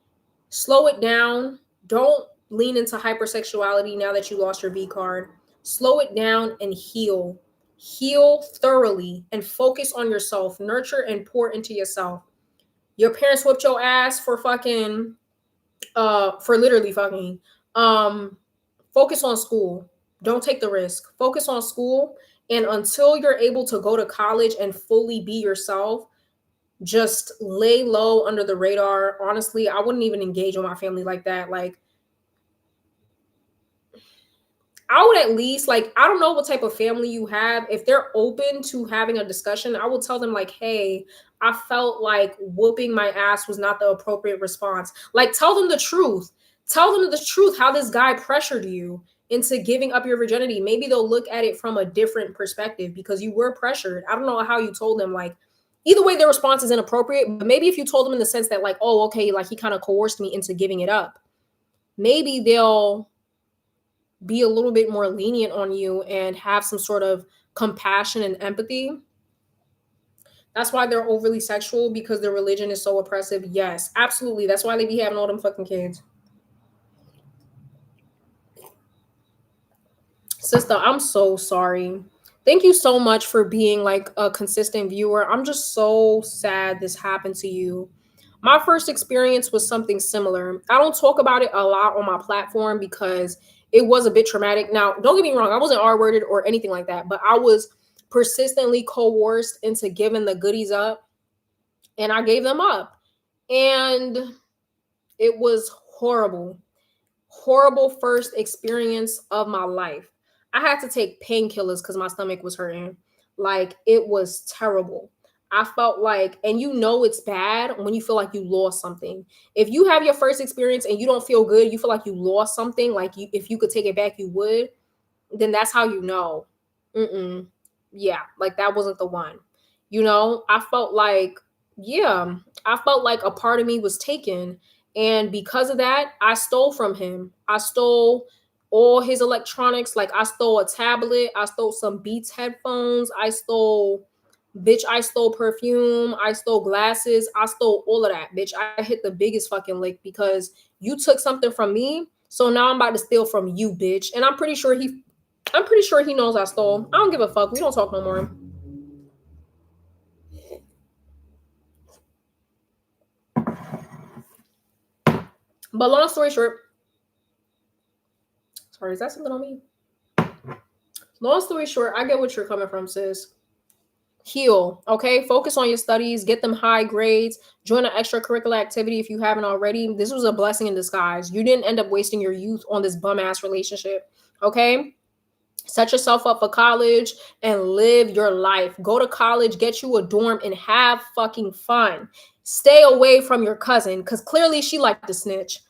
Slow it down. Don't lean into hypersexuality now that you lost your V card. Slow it down and heal. Heal thoroughly and focus on yourself. Nurture and pour into yourself. Your parents whipped your ass for fucking for literally fucking. Um Focus on school. Don't take the risk. Focus on school, and until you're able to go to college and fully be yourself, just lay low under the radar. Honestly, I wouldn't even engage with my family like that. Like, I would at least, like, I don't know what type of family you have. If they're open to having a discussion, I would tell them, like, hey, I felt like whooping my ass was not the appropriate response. Like, tell them the truth. Tell them the truth, how this guy pressured you into giving up your virginity. Maybe they'll look at it from a different perspective because you were pressured. I don't know how you told them, like, either way, their response is inappropriate. But maybe if you told them in the sense that, like, oh, okay, like, he kind of coerced me into giving it up, maybe they'll be a little bit more lenient on you and have some sort of compassion and empathy. That's why they're overly sexual, because their religion is so oppressive. Yes, absolutely. That's why they be having all them fucking kids. Sister, I'm so sorry. Thank you so much for being like a consistent viewer. I'm just so sad this happened to you. My first experience was something similar. I don't talk about it a lot on my platform because it was a bit traumatic. Now, don't get me wrong, I wasn't R-worded or anything like that, but I was persistently coerced into giving the goodies up, and I gave them up. And It was horrible. Horrible first experience of my life. I had to take painkillers because my stomach was hurting. Like, it was terrible. I felt like, and you know it's bad when you feel like you lost something. If you have your first experience and you don't feel good, you feel like you lost something, like if you could take it back, you would, then that's how you know. Mm-mm. Yeah, like that wasn't the one. I felt like, yeah, I felt like a part of me was taken. And because of that, I stole from him. I stole all his electronics. Like, I stole a tablet, I stole some Beats headphones, I stole perfume, I stole glasses, I stole all of that, bitch. I hit the biggest fucking lick because you took something from me. So now I'm about to steal from you, bitch. And I'm pretty sure he knows I stole. I don't give a fuck. We don't talk no more. But long story short, sorry, is that something on me? Long story short, I get what you're coming from, sis. Heal, okay? Focus on your studies, get them high grades, join an extracurricular activity if you haven't already. This was a blessing in disguise. You didn't end up wasting your youth on this bum ass relationship, okay? Set yourself up for college and live your life. Go to college, get you a dorm, and have fucking fun. Stay away from your cousin because clearly she liked to snitch.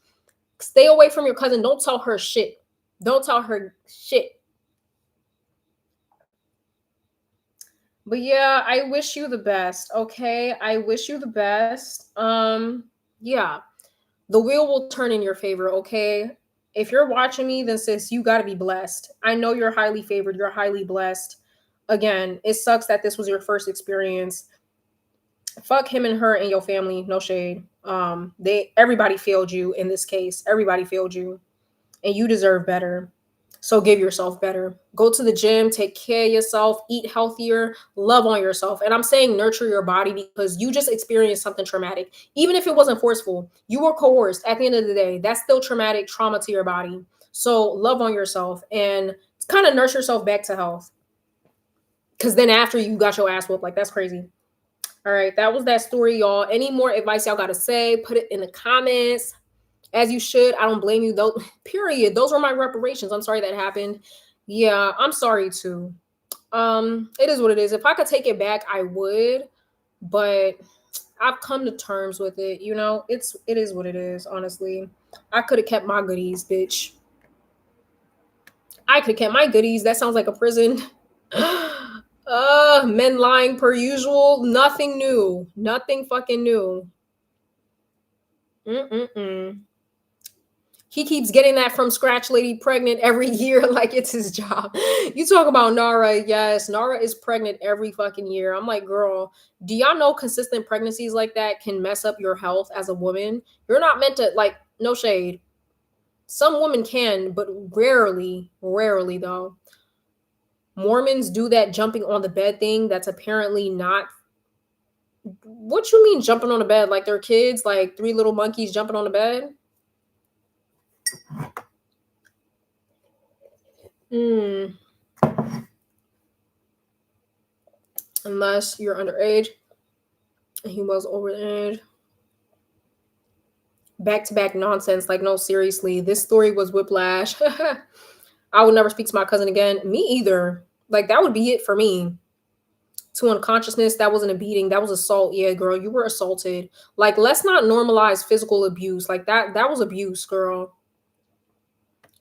Stay away from your cousin. Don't tell her shit. Don't tell her shit. But yeah, I wish you the best. Okay, I wish you the best. Yeah, the wheel will turn in your favor. Okay, if you're watching me, then sis, you got to be blessed. I know you're highly favored. You're highly blessed. Again, it sucks that this was your first experience. Fuck him and her and your family. No shade. Everybody failed you in this case. Everybody failed you, and you deserve better. So give yourself better. Go to the gym, take care of yourself, eat healthier, love on yourself. And I'm saying nurture your body because you just experienced something traumatic. Even if it wasn't forceful, you were coerced. At the end of the day, that's still traumatic trauma to your body. So love on yourself and kind of nurse yourself back to health. Because then after you got your ass whooped, like that's crazy. All right, that was that story, y'all. Any more advice y'all got to say, put it in the comments. As you should. I don't blame you, though. Period. Those were my reparations. I'm sorry that happened. Yeah, I'm sorry too. It is what it is. If I could take it back, I would, but I've come to terms with it. It is what it is, honestly. I could have kept my goodies, bitch. I could have kept my goodies. That sounds like a prison. Men lying per usual. Nothing new. Nothing fucking new. Mm-mm-mm. He keeps getting that from Scratch Lady pregnant every year like it's his job. You talk about Nara. Yes, Nara is pregnant every fucking year. I'm like, girl, do y'all know consistent pregnancies like that can mess up your health as a woman? You're not meant to, like, no shade. Some women can, but rarely though. Mormons do that jumping on the bed thing. That's apparently not. What you mean jumping on the bed? Like they're kids, like three little monkeys jumping on the bed? Hmm. Unless you're underage. He was over the age. Back-to-back nonsense. Like, no, seriously. This story was whiplash. I would never speak to my cousin again. Me either. Like, that would be it for me. To unconsciousness, that wasn't a beating. That was assault. Yeah, girl, you were assaulted. Like, let's not normalize physical abuse. Like, that was abuse, girl.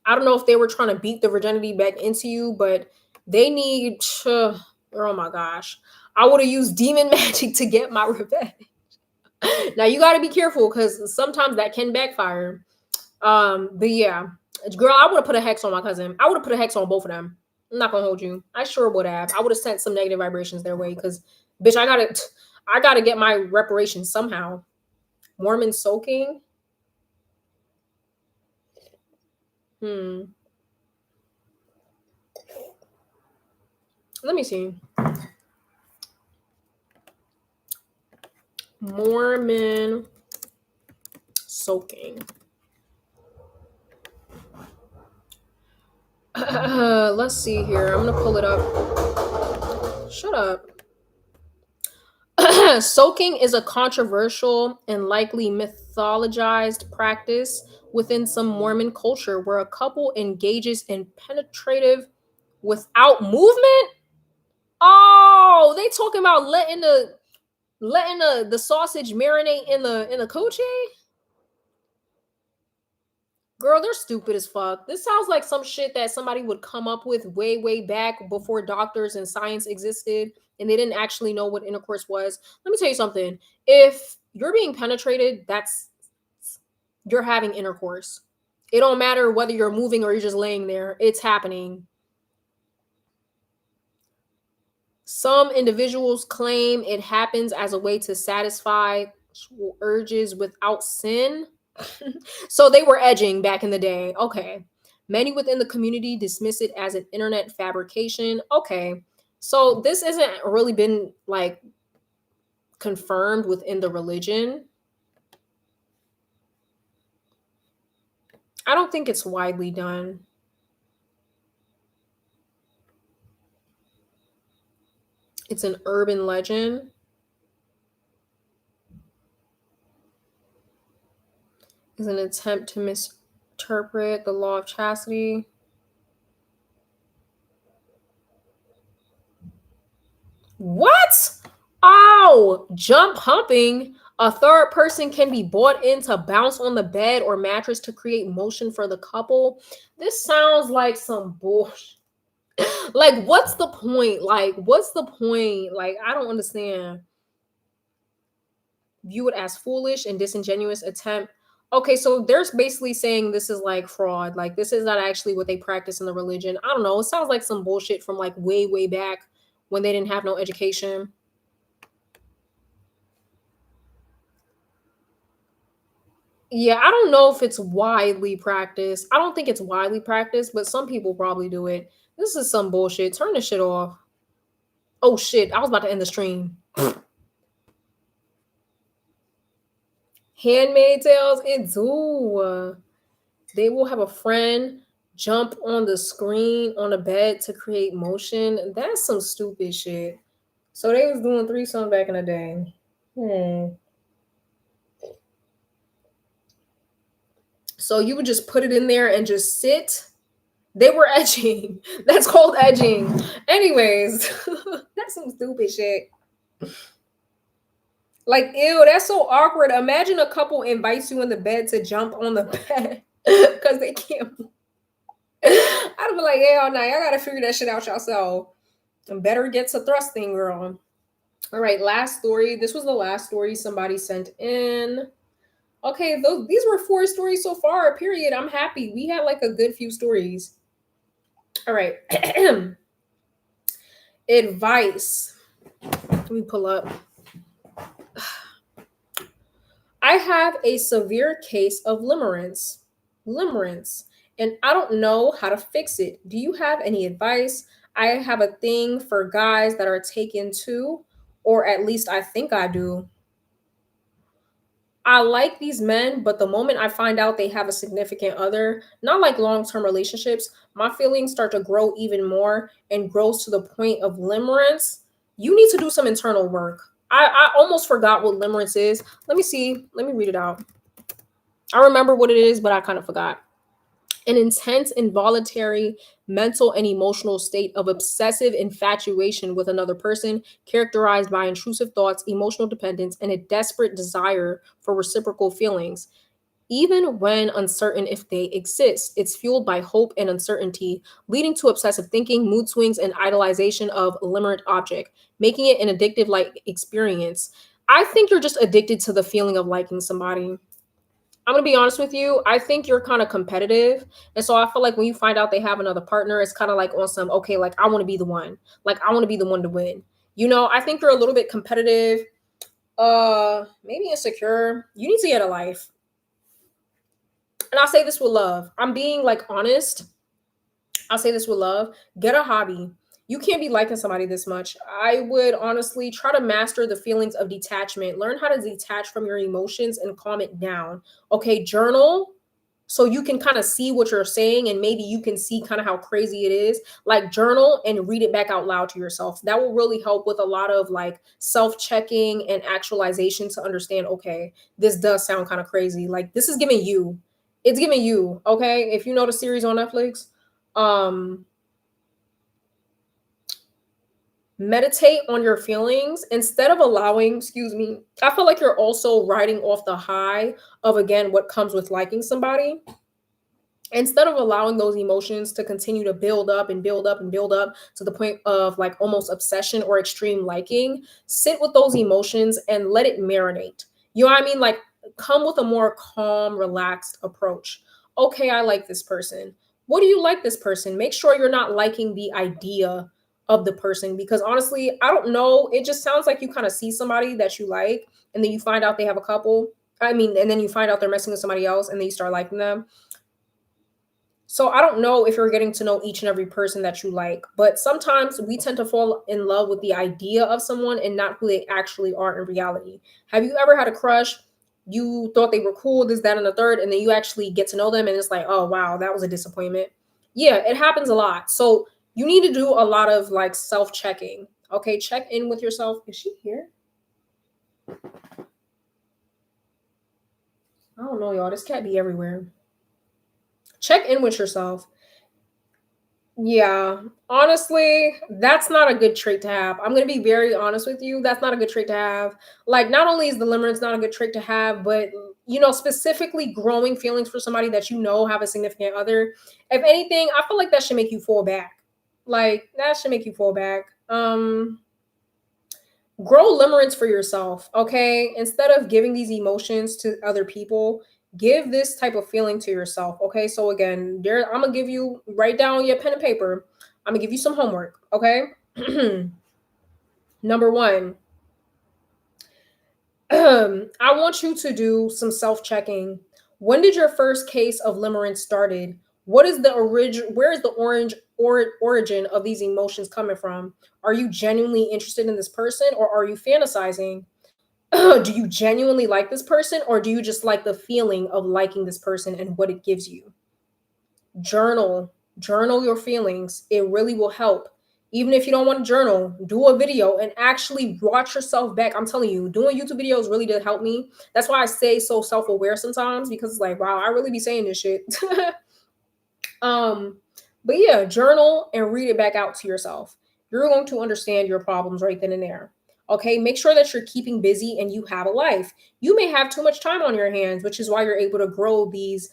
I don't know if they were trying to beat the virginity back into you, but they need... oh my gosh. I would have used demon magic to get my revenge. Now you got to be careful because sometimes that can backfire. But yeah, girl, I would have put a hex on my cousin. I would have put a hex on both of them. I'm not gonna hold you. I sure would have. I would have sent some negative vibrations their way because, bitch, I gotta get my reparations somehow. Mormon soaking. Let me see. Mormon soaking. Let's see here. I'm gonna pull it up. Shut up. Soaking is a controversial and likely mythologized practice within some Mormon culture where a couple engages in penetrative without movement. Oh, they talking about letting the sausage marinate in the coche. Girl, they're stupid as fuck. This sounds like some shit that somebody would come up with way back before doctors and science existed and they didn't actually know what intercourse was. Let me tell you something. If you're being penetrated, that's you're having intercourse. It don't matter whether you're moving or you're just laying there. It's happening. Some individuals claim it happens as a way to satisfy urges without sin. So they were edging back in the day. Okay. Many within the community dismiss it as an internet fabrication. Okay. So this isn't really been like confirmed within the religion. I don't think it's widely done. It's an urban legend. It's an attempt to misinterpret the law of chastity. What? Oh, jump humping. A third person can be brought in to bounce on the bed or mattress to create motion for the couple. This sounds like some bullshit. Like, what's the point? Like, what's the point? Like, I don't understand. View it as foolish and disingenuous attempt. Okay, so they're basically saying this is like fraud. Like, this is not actually what they practice in the religion. I don't know. It sounds like some bullshit from like way back when they didn't have no education. Yeah, I don't know if it's widely practiced. I don't think it's widely practiced, but some people probably do it. This is some bullshit. Turn this shit off. Oh shit, I was about to end the stream. Handmaid Tales, it do. They will have a friend jump on the screen on a bed to create motion. That's some stupid shit. So they was doing threesomes back in the day. So you would just put it in there and just sit. They were edging. That's called edging. Anyways, that's some stupid shit. Like, ew, that's so awkward. Imagine a couple invites you in the bed to jump on the bed because they can't. I'd be like, hell no, y'all gotta figure that shit out yourself. And better get to thrusting, girl. All right, last story. This was the last story somebody sent in. Okay, these were 4 stories so far, period. I'm happy. We had like a good few stories. All right. Advice. Let me pull up. I have a severe case of limerence, and I don't know how to fix it. Do you have any advice? I have a thing for guys that are taken too, or at least I think I do. I like these men, but the moment I find out they have a significant other, not like long-term relationships, my feelings start to grow even more and grows to the point of limerence. You need to do some internal work. I almost forgot what limerence is. Let me see. Let me read it out. I remember what it is, but I kind of forgot. An intense, involuntary mental and emotional state of obsessive infatuation with another person, characterized by intrusive thoughts, emotional dependence, and a desperate desire for reciprocal feelings. Even when uncertain if they exist, it's fueled by hope and uncertainty, leading to obsessive thinking, mood swings, and idolization of a limerent object, making it an addictive like experience. I think you're just addicted to the feeling of liking somebody. I'm gonna be honest with you. I think you're kind of competitive, and so I feel like when you find out they have another partner, it's kind of like on some okay, like I want to be the one, like I want to be the one to win. I think you're a little bit competitive, maybe insecure. You need to get a life, and I'll say this with love. I'm being like honest. I'll say this with love. Get a hobby. You can't be liking somebody this much. I would honestly try to master the feelings of detachment. Learn how to detach from your emotions and calm it down. Okay, journal, so you can kind of see what you're saying, and maybe you can see kind of how crazy it is. Like, journal and read it back out loud to yourself. That will really help with a lot of like self-checking and actualization to understand, okay, this does sound kind of crazy. Like, this is giving you, it's giving you, okay? If you know the series on Netflix, um meditate on your feelings instead of allowing, excuse me, I feel like you're also riding off the high of, again, what comes with liking somebody. Instead of allowing those emotions to continue to build up and build up and build up to the point of like almost obsession or extreme liking, sit with those emotions and let it marinate. You know what I mean? Like, come with a more calm, relaxed approach. Okay, I like this person. What do you like this person? Make sure you're not liking the idea of the person, because honestly, I don't know. It just sounds like you kind of see somebody that you like and then you find out they have a couple. I mean, and then you find out they're messing with somebody else and then you start liking them. So I don't know if you're getting to know each and every person that you like, but sometimes we tend to fall in love with the idea of someone and not who they actually are in reality. Have you ever had a crush? You thought they were cool, this, that, and the third, and then you actually get to know them and it's like, oh wow, that was a disappointment. Yeah, it happens a lot. So you need to do a lot of like self-checking. Okay, check in with yourself. Is she here? I don't know, y'all. This cat be everywhere. Check in with yourself. Yeah, honestly, that's not a good trait to have. I'm gonna be very honest with you. That's not a good trait to have. Like, not only is the limerence not a good trait to have, but specifically growing feelings for somebody that you know have a significant other. If anything, I feel like that should make you fall back. Like, that should make you fall back. Grow limerence for yourself, okay? Instead of giving these emotions to other people, give this type of feeling to yourself, okay? So again, there, I'm gonna give you, write down your pen and paper. I'm gonna give you some homework, okay? Number one, I want you to do some self-checking. When did your first case of limerence started? What is the origin? Where is the origin of these emotions coming from? Are you genuinely interested in this person, or are you fantasizing? Do you genuinely like this person, or do you just like the feeling of liking this person and what it gives you? Journal your feelings. It really will help. Even if you don't want to journal, do a video and actually watch yourself back. I'm telling you, doing YouTube videos really did help me. That's why I stay so self-aware sometimes, because it's like, wow, I really be saying this shit. um but yeah, journal and read it back out to yourself. You're going to understand your problems right then and there. Okay, make sure that you're keeping busy and you have a life. You may have too much time on your hands, which is why you're able to grow these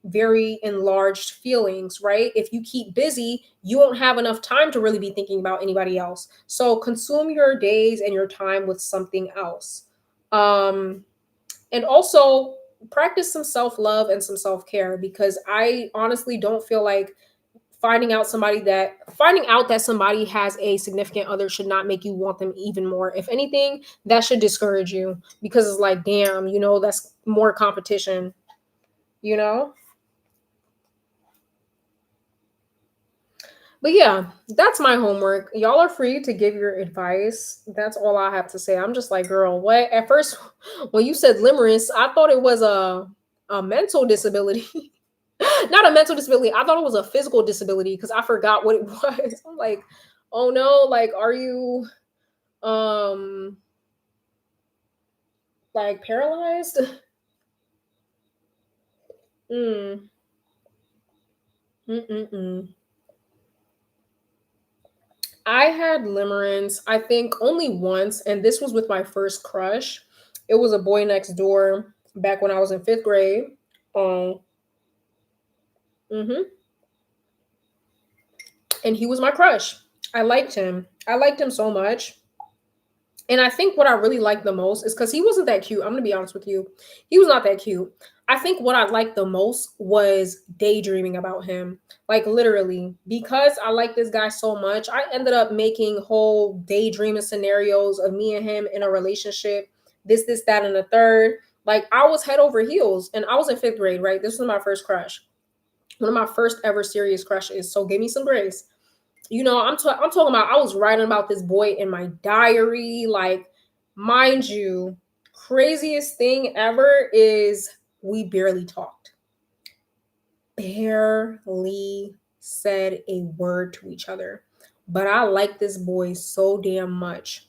very enlarged feelings, right? If you keep busy, you won't have enough time to really be thinking about anybody else. So consume your days and your time with something else. And also practice some self-love and some self-care, because I honestly don't feel like finding out that somebody has a significant other should not make you want them even more. If anything, that should discourage you, because it's like, damn, that's more competition, you know? But yeah, that's my homework. Y'all are free to give your advice. That's all I have to say. I'm just like, girl, what? At first, when you said limerence, I thought it was a mental disability. Not a mental disability. I thought it was a physical disability because I forgot what it was. I'm like, oh no, like, are you um like paralyzed? Mm. Mm-mm-mm. I had limerence, I think, only once, and this was with my first crush. It was a boy next door back when I was in fifth grade. Um, mhm. And he was my crush. I liked him. I liked him so much. And I think what I really liked the most is because he wasn't that cute. I'm gonna be honest with you. He was not that cute. I think what I liked the most was daydreaming about him. Like, literally, because I like this guy so much, I ended up making whole daydreaming scenarios of me and him in a relationship. This, that, and the third. Like, I was head over heels, and I was in fifth grade, right? This was my first crush. One of my first ever serious crushes. So give me some grace. I'm talking about, I was writing about this boy in my diary. Like, mind you, craziest thing ever is we barely talked. barely said a word to each other. But I like this boy so damn much.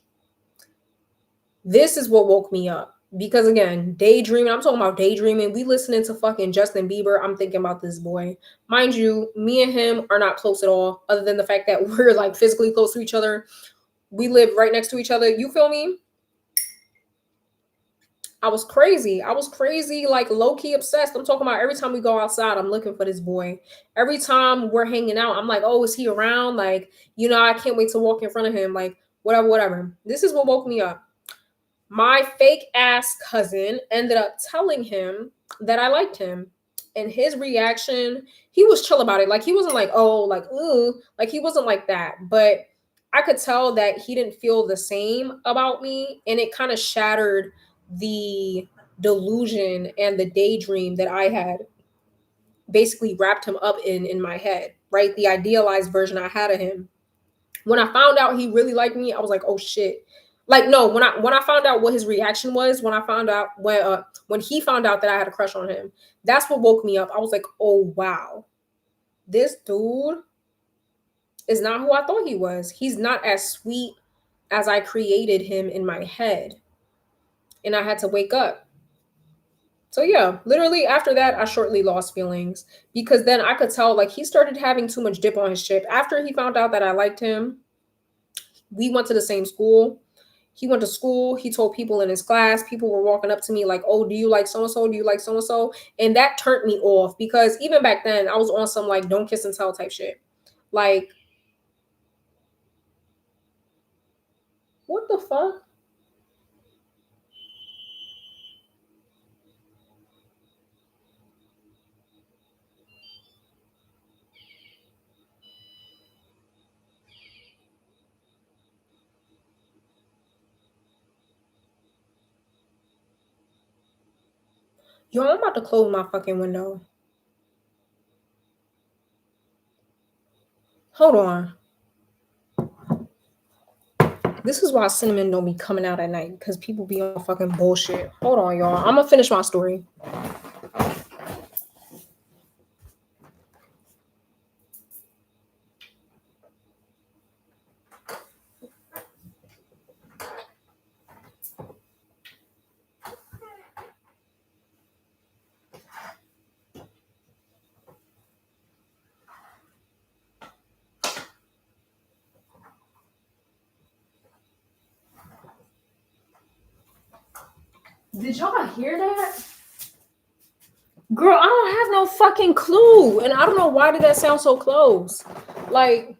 This is what woke me up. Because again, daydreaming, I'm talking about daydreaming. We listening to fucking Justin Bieber. I'm thinking about this boy. Mind you, me and him are not close at all, other than the fact that we're like physically close to each other. We live right next to each other. You feel me? I was crazy. I was crazy, like low key obsessed. I'm talking about every time we go outside, I'm looking for this boy. Every time we're hanging out, I'm like, oh, is he around? Like, I can't wait to walk in front of him. Like, whatever, whatever. This is what woke me up. My fake ass cousin ended up telling him that I liked him. And his reaction, he was chill about it. Like, he wasn't like, oh, like, ooh, like, he wasn't like that. But I could tell that he didn't feel the same about me. And it kind of shattered the delusion and the daydream that I had basically wrapped him up in my head, right? The idealized version I had of him. When I found out he really liked me, I was like, oh shit. Like, no, when I found out what his reaction was, when I found out when he found out that I had a crush on him, that's what woke me up. I was like, oh wow, this dude is not who I thought he was. He's not as sweet as I created him in my head. And I had to wake up. So yeah, literally after that, I shortly lost feelings because then I could tell like he started having too much dip on his chip. After he found out that I liked him, we went to the same school. He went to school. He told people in his class, people were walking up to me like, oh, do you like so-and-so? Do you like so-and-so? And that turned me off because even back then I was on some like don't kiss and tell type shit. Like, what the fuck? Yo, I'm about to close my fucking window. Hold on. This is why Cinnamon don't be coming out at night because people be on fucking bullshit. Hold on, y'all. I'm gonna finish my story. Did y'all hear that? Girl, I don't have no fucking clue. And I don't know why did that sound so close. Like,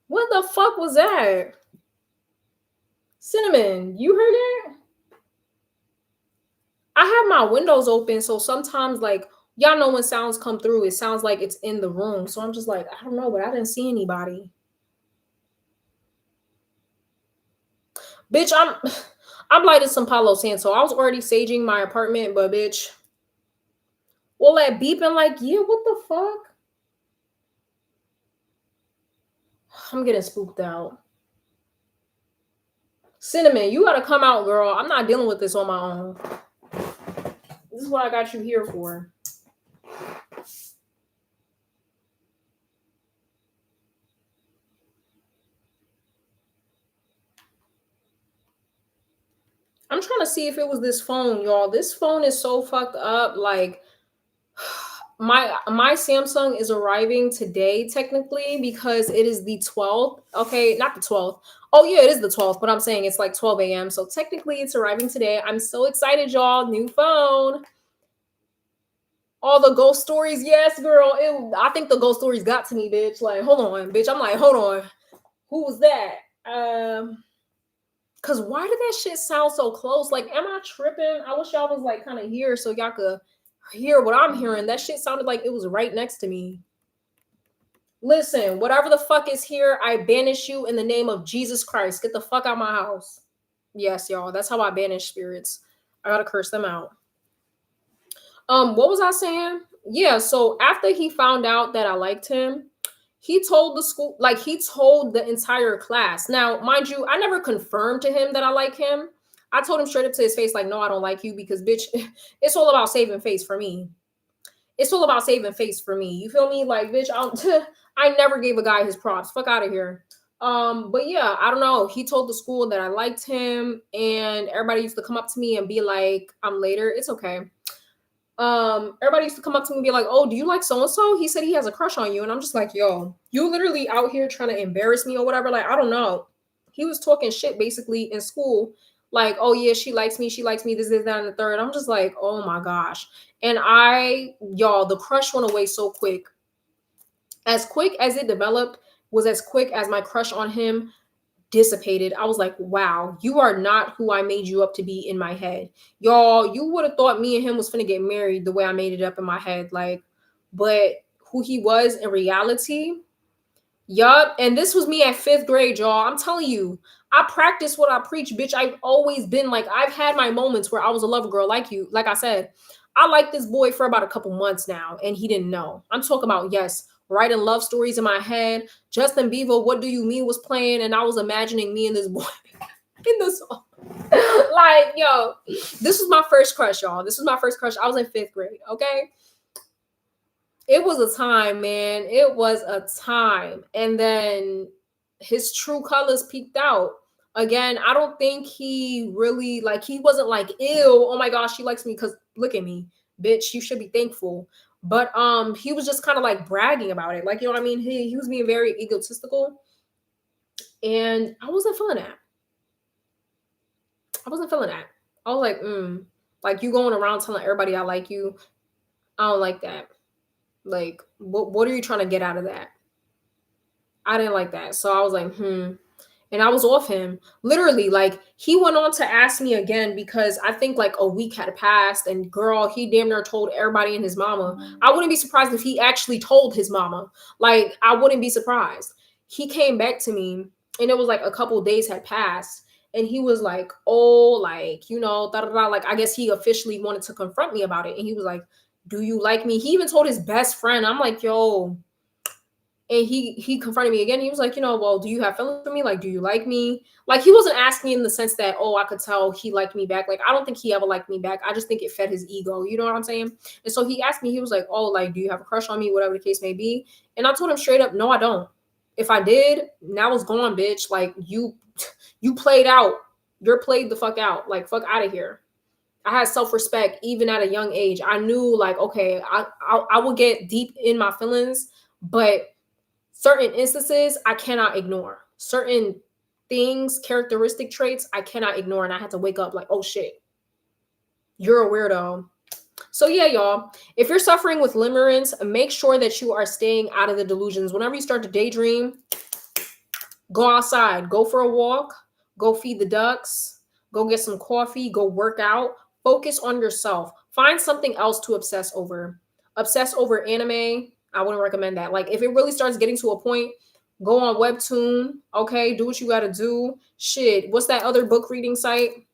what the fuck was that? Cinnamon, you heard that? I have my windows open, so sometimes like y'all know when sounds come through, it sounds like it's in the room. So I'm just like, I don't know, but I didn't see anybody. Bitch, I'm lighting some Palo Santo. I was already saging my apartment, but bitch, all that beeping, like, yeah, what the fuck? I'm getting spooked out. Cinnamon, you gotta come out, girl. I'm not dealing with this on my own. This is what I got you here for. I'm trying to see if it was this phone, y'all. This phone is so fucked up. Like, my Samsung is arriving today technically because it is the 12th. Okay, not the 12th. Oh yeah, it is the 12th, but I'm saying it's like 12 a.m. So technically it's arriving today. I'm so excited, y'all. New phone. All the ghost stories, yes, girl. I think the ghost stories got to me, bitch. Like, hold on, bitch. I'm like, hold on. Who was that? Cause why did that shit sound so close? Like, am I tripping? I wish y'all was like kind of here so y'all could hear what I'm hearing. That shit sounded like it was right next to me. Listen, whatever the fuck is here, I banish you in the name of Jesus Christ. Get the fuck out of my house. Yes, y'all. That's how I banish spirits. I gotta curse them out. What was I saying? Yeah, so after he found out that I liked him, he told the school, like he told the entire class. Now, mind you, I never confirmed to him that I like him. I told him straight up to his face, like, no, I don't like you because, bitch, it's all about saving face for me. It's all about saving face for me. You feel me? Like, bitch, I never gave a guy his props. Fuck out of here. But yeah, I don't know. He told the school that I liked him, and everybody used to come up to me and be like, I'm later. It's okay. Everybody used to come up to me and be like, oh, do you like so and so? He said he has a crush on you. And I'm just like, yo, you literally out here trying to embarrass me or whatever. Like, I don't know. He was talking shit basically in school, like, oh yeah, she likes me, this, that, and the third. I'm just like, oh my gosh. And y'all, the crush went away so quick. As quick as it developed was as quick as my crush on him dissipated. I was like, wow, you are not who I made you up to be in my head. Y'all, you would have thought me and him was finna get married the way I made it up in my head. Like, but who he was in reality, yup. And this was me at fifth grade, y'all. I'm telling you, I practice what I preach, bitch. I've always been like, I've had my moments where I was a lover girl like you. Like I said, I liked this boy for about a couple months now, and he didn't know. I'm talking about, yes, writing love stories in my head. Justin Bieber, What Do You Mean was playing, and I was imagining me and this boy in the song. Like, yo, this was my first crush, y'all. This was my first crush. I was in fifth grade, okay? It was a time, man. It was a time. And then his true colors peeked out. Again, I don't think he really like he wasn't like, ew, oh my gosh, she likes me because look at me, bitch, you should be thankful. But he was just kind of like bragging about it. Like, you know what I mean? He was being very egotistical. And I wasn't feeling that. I wasn't feeling that. I was like you going around telling everybody I like you. I don't like that. Like, what are you trying to get out of that? I didn't like that. So I was like, And I was off him. Literally, like he went on to ask me again because I think like a week had passed and girl, he damn near told everybody and his mama. I wouldn't be surprised if he actually told his mama. Like, I wouldn't be surprised. He came back to me and it was like a couple days had passed. And he was like, oh, like, you know, da, da, da. Like, I guess he officially wanted to confront me about it. And he was like, do you like me? He even told his best friend. I'm like, yo, and he confronted me again. He was like, you know, well, do you have feelings for me? Like, do you like me? Like, he wasn't asking in the sense that, oh, I could tell he liked me back. Like, I don't think he ever liked me back. I just think it fed his ego. You know what I'm saying? And so he asked me, he was like, oh, like, do you have a crush on me? Whatever the case may be. And I told him straight up, no, I don't. If I did, now it's gone, bitch. Like, you played out. You're played the fuck out. Like, fuck out of here. I had self-respect even at a young age. I knew like, okay, I will get deep in my feelings, but certain instances I cannot ignore. Certain things, characteristic traits I cannot ignore. And I had to wake up like, oh shit, you're a weirdo. So yeah, y'all, if you're suffering with limerence, make sure that you are staying out of the delusions. Whenever you start to daydream, go outside, go for a walk, go feed the ducks, go get some coffee, go work out, focus on yourself. Find something else to obsess over. Obsess over anime, I wouldn't recommend that. Like, if it really starts getting to a point, go on Webtoon, okay? Do what you got to do. Shit, what's that other book reading site?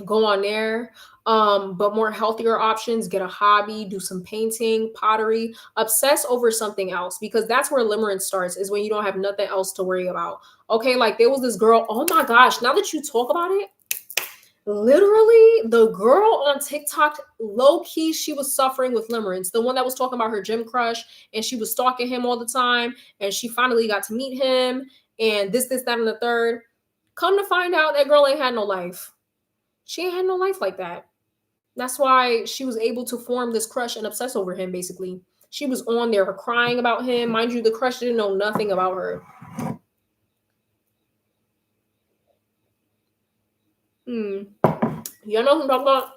Go on there. But more healthier options, get a hobby, do some painting, pottery, obsess over something else, because that's where limerence starts, is when you don't have nothing else to worry about. Okay, like there was this girl, oh my gosh, now that you talk about it, literally the girl on TikTok, low key, she was suffering with limerence. The one that was talking about her gym crush and she was stalking him all the time, and she finally got to meet him, and this, that, and the third. Come to find out, that girl ain't had no life. She ain't had no life like that. That's why she was able to form this crush and obsess over him, basically. She was on there crying about him. Mind you, the crush didn't know nothing about her. You know who I'm talking about?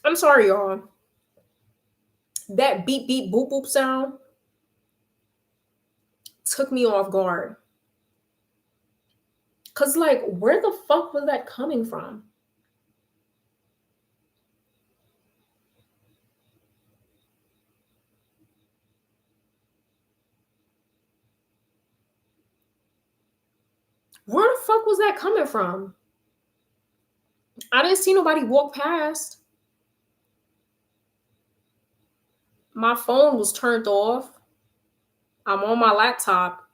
I'm sorry, y'all. That beep, beep, boop, boop sound took me off guard. Because, like, where the fuck was that coming from? Where the fuck was that coming from? I didn't see nobody walk past. My phone was turned off. I'm on my laptop.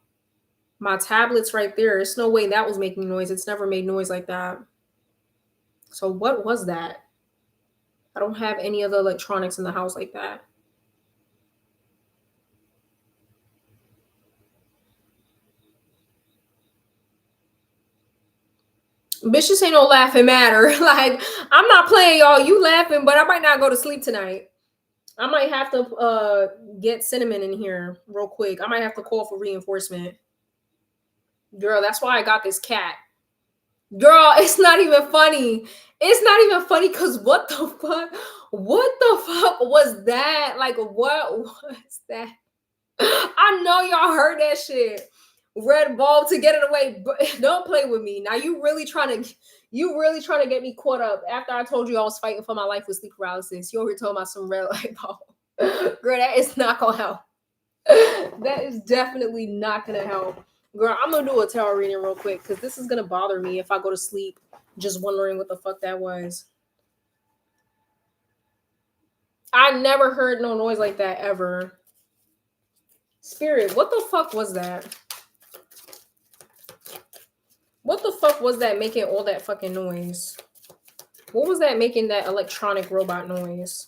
My tablet's right there. There's no way that was making noise. It's never made noise like that. So what was that? I don't have any other electronics in the house like that. Bitch, this ain't no laughing matter. Like, I'm not playing, y'all. You laughing, but I might not go to sleep tonight. I might have to get cinnamon in here real quick. I might have to call for reinforcement. Girl, that's why I got this cat. Girl, it's not even funny. It's not even funny because what the fuck? What the fuck was that? Like, what was that? I know y'all heard that shit. Red ball to get it away. But don't play with me. Now you really trying to get me caught up after I told you I was fighting for my life with sleep paralysis. You over here talking about some red light ball. Girl, that is not gonna help. That is definitely not gonna help. Girl, I'm gonna do a tarot reading real quick because this is gonna bother me if I go to sleep just wondering what the fuck that was. I never heard no noise like that ever. Spirit, what the fuck was that? What the fuck was that making all that fucking noise? What was that making that electronic robot noise?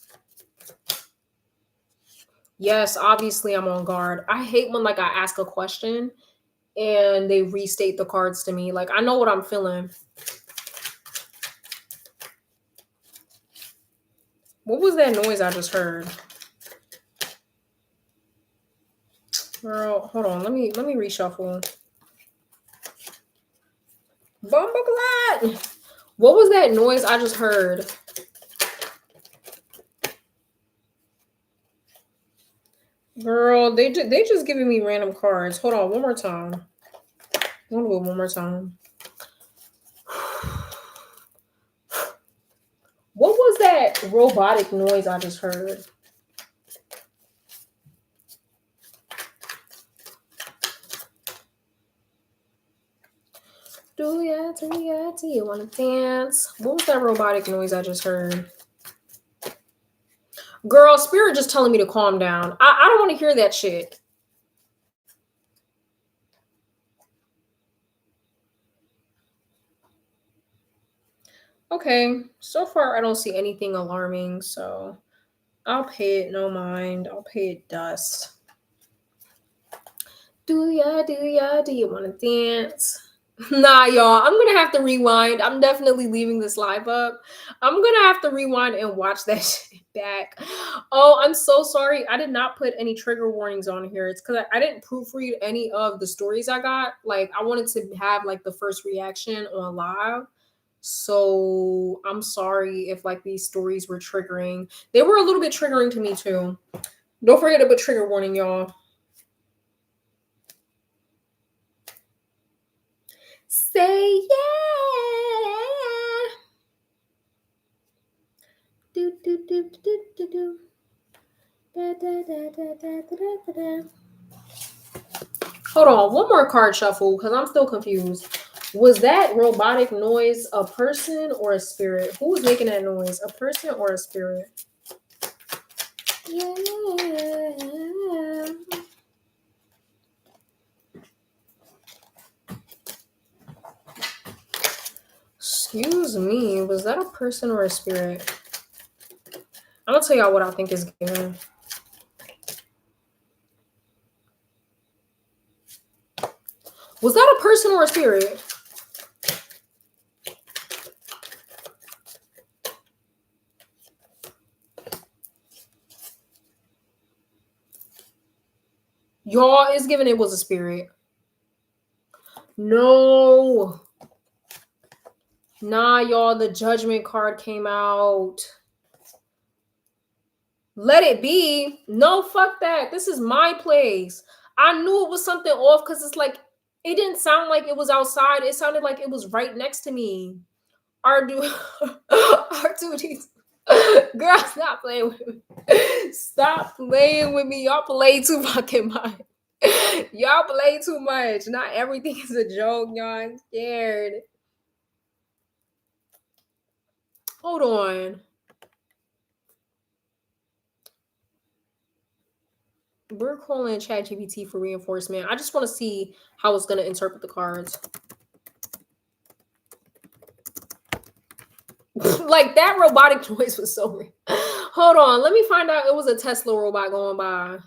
Yes, obviously I'm on guard. I hate when like I ask a question and they restate the cards to me. Like I know what I'm feeling. What was that noise I just heard? Girl, hold on. Let me reshuffle. Bumbleclad! What was that noise I just heard? Girl, they just giving me random cards. Hold on, one more time. I want to go one more time. What was that robotic noise I just heard? Do you want to dance? What was that robotic noise I just heard? Girl, Spirit just telling me to calm down. I don't want to hear that shit. Okay, so far I don't see anything alarming, so I'll pay it no mind. I'll pay it dust. Do you want to dance? Nah, y'all, I'm gonna have to rewind. I'm definitely leaving this live up. I'm gonna have to rewind and watch that shit back. Oh, I'm so sorry. I did not put any trigger warnings on here. It's because I didn't proofread any of the stories I got. Like, I wanted to have like the first reaction on live. So I'm sorry if like these stories were triggering. They were a little bit triggering to me too. Don't forget to put trigger warning, y'all. Say yeah. Do do do do do do. Da, da, da, da, da, da, da, da. Hold on, one more card shuffle because I'm still confused. Was that robotic noise a person or a spirit? Who was making that noise? A person or a spirit? Yeah. Excuse me, was that a person or a spirit? I'm gonna tell y'all what I think is given. Was that a person or a spirit? Y'all is giving it was a spirit. No. Nah, y'all, the judgment card came out. Let it be. No, fuck that. This is my place. I knew it was something off because it's like it didn't sound like it was outside. It sounded like it was right next to me. R2D. Girl, stop playing with me. Stop playing with me. Y'all play too fucking much. Y'all play too much. Not everything is a joke, y'all. I'm scared. Hold on. We're calling ChatGPT for reinforcement. I just want to see how it's going to interpret the cards. Like that robotic noise was so real. Hold on, let me find out. It was a Tesla robot going by.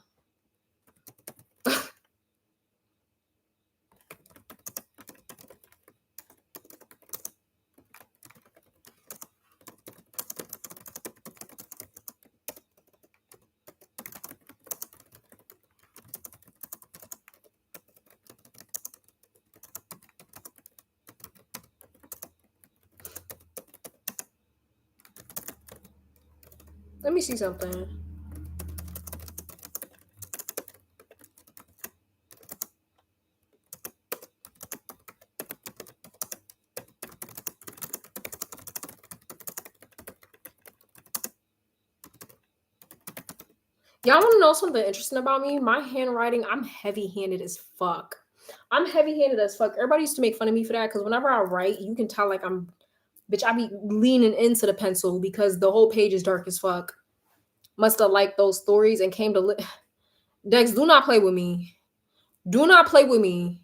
Let me see something. Y'all want to know something interesting about me? My handwriting, I'm heavy-handed as fuck. I'm heavy-handed as fuck. Everybody used to make fun of me for that because whenever I write, you can tell like bitch, I be leaning into the pencil because the whole page is dark as fuck. Must have liked those stories and came to Dex, do not play with me. Do not play with me.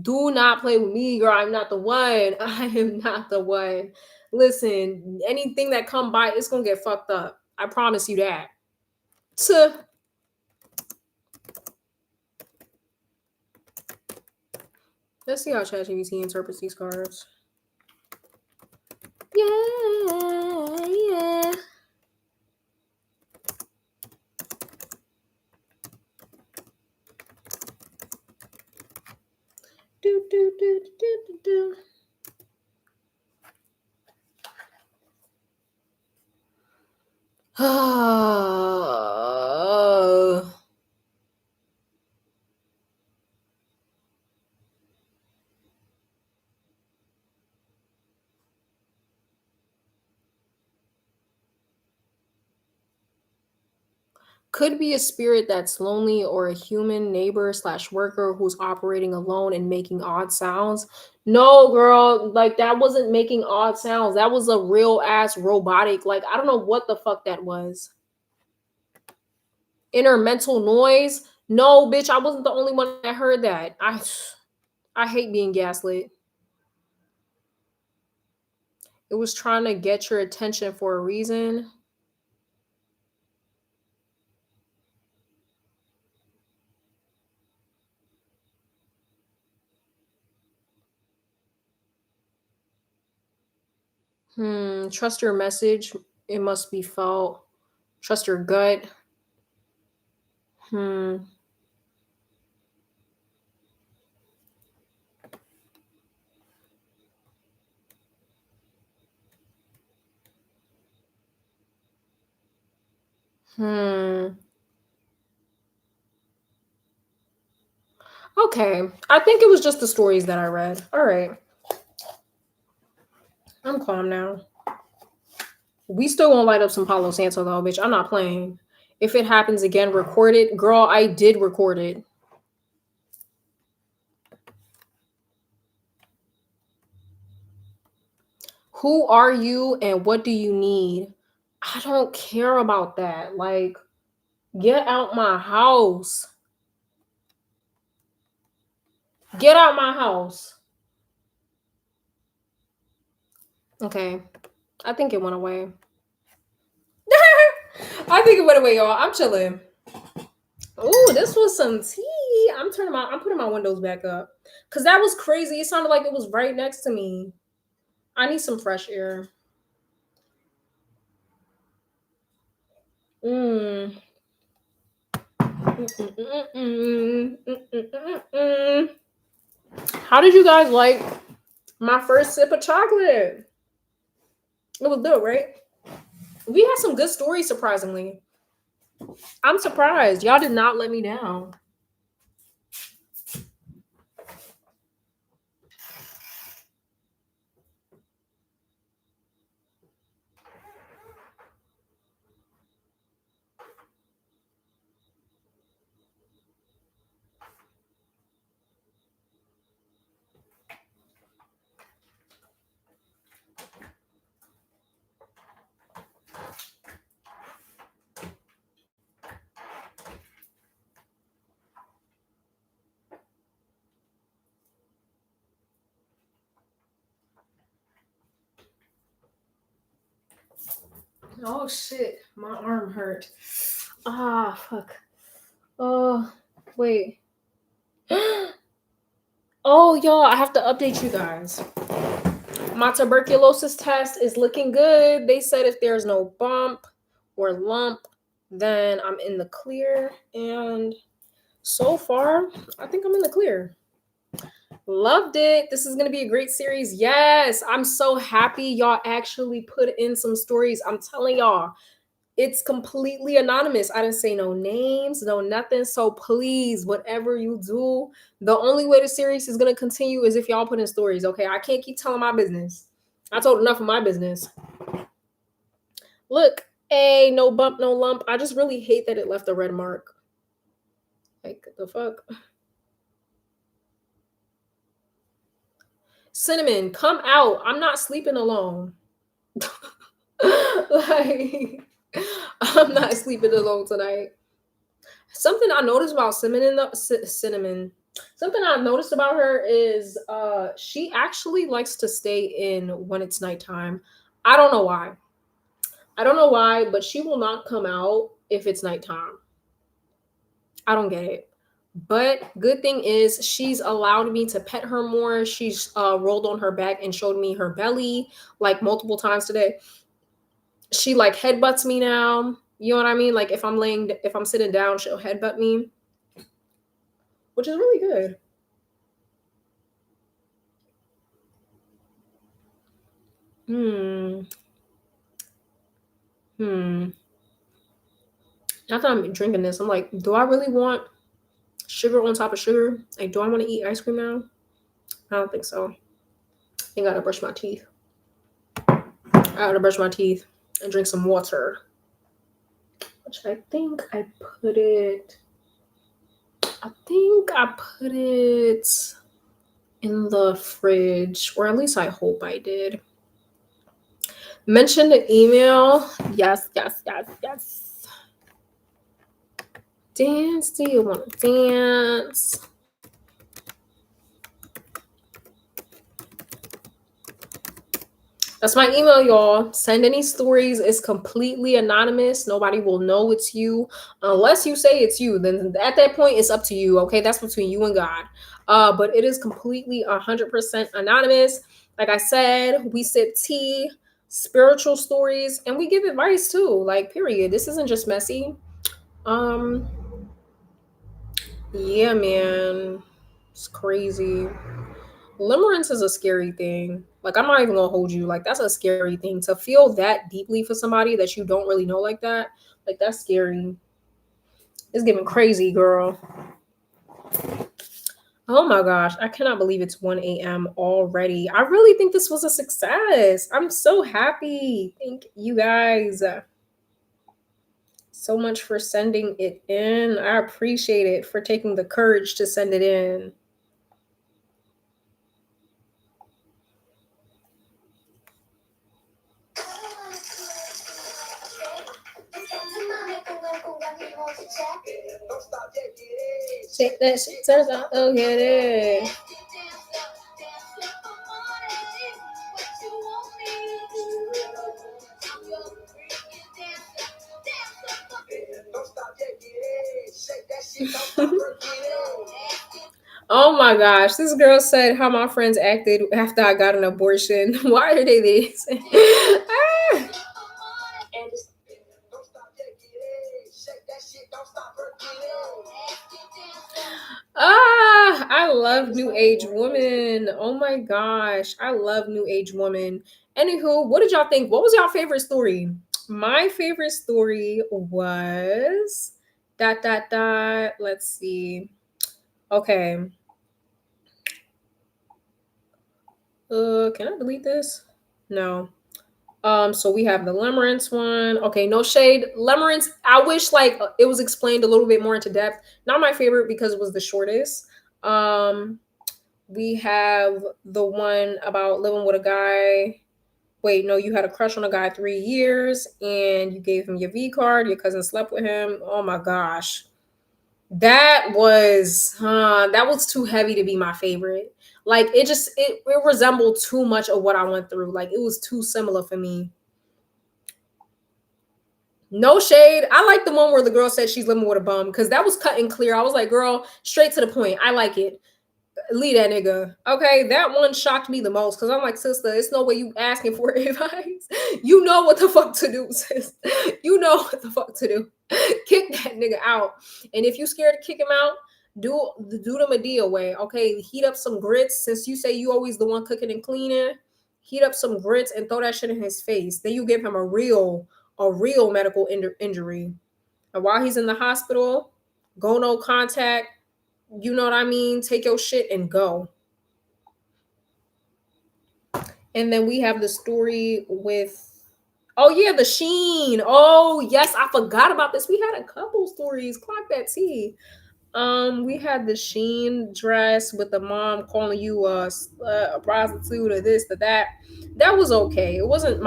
Do not play with me, girl. I'm not the one. I am not the one. Listen, anything that come by, it's gonna get fucked up. I promise you that. Tuh. Let's see how ChatGPT interprets these cards. Yeah. Do. Could be a spirit that's lonely or a human neighbor slash worker who's operating alone and making odd sounds. No, girl, like that wasn't making odd sounds. That was a real ass robotic. Like, I don't know what the fuck that was. Inner mental noise. No, bitch, I wasn't the only one that heard that. I hate being gaslit. It was trying to get your attention for a reason. Trust your message. It must be felt. Trust your gut. Hmm. Hmm. Okay. I think it was just the stories that I read. All right. I'm calm now. We still gonna light up some Palo Santo though, bitch. I'm not playing. If it happens again, record it. Girl, I did record it. Who are you and what do you need? I don't care about that. Like, get out my house. Get out my house. Okay. I think it went away. I think it went away, y'all. I'm chilling. Ooh, this was some tea. I'm putting my windows back up. Cause that was crazy. It sounded like it was right next to me. I need some fresh air. Mm. How did you guys like my first sip of chocolate? It was good, right? We had some good stories, surprisingly. I'm surprised. Y'all did not let me down. Oh shit, my arm hurt. Ah, fuck. Oh, wait. Oh, y'all, I have to update you guys. My tuberculosis test is looking good. They said if there's no bump or lump, then I'm in the clear. And so far, I think I'm in the clear. Loved it. This is going to be a great series. Yes, I'm so happy y'all actually put in some stories. I'm telling y'all, it's completely anonymous. I didn't say no names, no nothing. So please, whatever you do, the only way the series is going to continue is if y'all put in stories. Okay, I can't keep telling my business. I told enough of my business. Look, hey, no bump, no lump. I just really hate that it left a red mark. Like, the fuck? Cinnamon, come out. I'm not sleeping alone. Like, I'm not sleeping alone tonight. Something I noticed about cinnamon. Something I noticed about her is she actually likes to stay in when it's nighttime. I don't know why. I don't know why, but she will not come out if it's nighttime. I don't get it. But good thing is she's allowed me to pet her more. She's rolled on her back and showed me her belly like multiple times today. She like headbutts me now. You know what I mean? Like if I'm sitting down, she'll headbutt me, which is really good. Hmm. Hmm. After I'm drinking this, I'm like, do I really want sugar on top of sugar? Like, do I want to eat ice cream now? I don't think so. I gotta brush my teeth. I gotta brush my teeth and drink some water. Which I think I put it. I think I put it in the fridge, or at least I hope I did. Mention the email. Yes, yes, yes, yes. Dance. Do you want to dance? That's my email, y'all. Send any stories. It's completely anonymous. Nobody will know it's you unless you say it's you. Then at that point, it's up to you. Okay, that's between you and God. But it is completely 100% anonymous. Like I said, we sip tea, spiritual stories, and we give advice too. Like, period. This isn't just messy. Um, yeah, man, it's crazy. Limerence is a scary thing. Like, I'm not even gonna hold you. Like, that's a scary thing to feel that deeply for somebody that you don't really know like that. Like, that's scary. It's getting crazy, girl. Oh my gosh, I cannot believe it's 1 a.m. already. I really think this was a success. I'm so happy. Thank you guys so much for sending it in. I appreciate it for taking the courage to send it in. Shake that shit, turn it out, go get it. Oh my gosh, this girl said how my friends acted after I got an abortion. Why are they this? Ah. I love New Age Woman. Oh my gosh, I love New Age Woman. Anywho, what did y'all think? What was y'all favorite story? My favorite story was dot dot dot. Let's see. Okay. Can I delete this? No. So we have the Limerence one. Okay, no shade. Limerence, I wish like it was explained a little bit more into depth. Not my favorite because it was the shortest. Um, we have the one about living with a guy. Wait, no, you had a crush on a guy 3 years and you gave him your V card. Your cousin slept with him. Oh my gosh. That was too heavy to be my favorite. Like it resembled too much of what I went through. Like it was too similar for me. No shade. I like the one where the girl said she's living with a bum because that was cut and clear. I was like, girl, straight to the point. I like it. Leave that nigga. Okay, that one shocked me the most because I'm like, sister, it's no way you asking for advice. You know what the fuck to do, sis. You know what the fuck to do. Kick that nigga out. And if you scared to kick him out, do the Medea way. Okay, heat up some grits. Since you say you always the one cooking and cleaning, heat up some grits and throw that shit in his face. Then you give him a real medical injury. And while he's in the hospital, go no contact, you know what I mean? Take your shit and go. And then we have the story with, oh yeah, the Sheen. Oh yes, I forgot about this. We had a couple stories. Clock that T. We had the Sheen dress with the mom calling you a prostitute or this or that. That was okay. It wasn't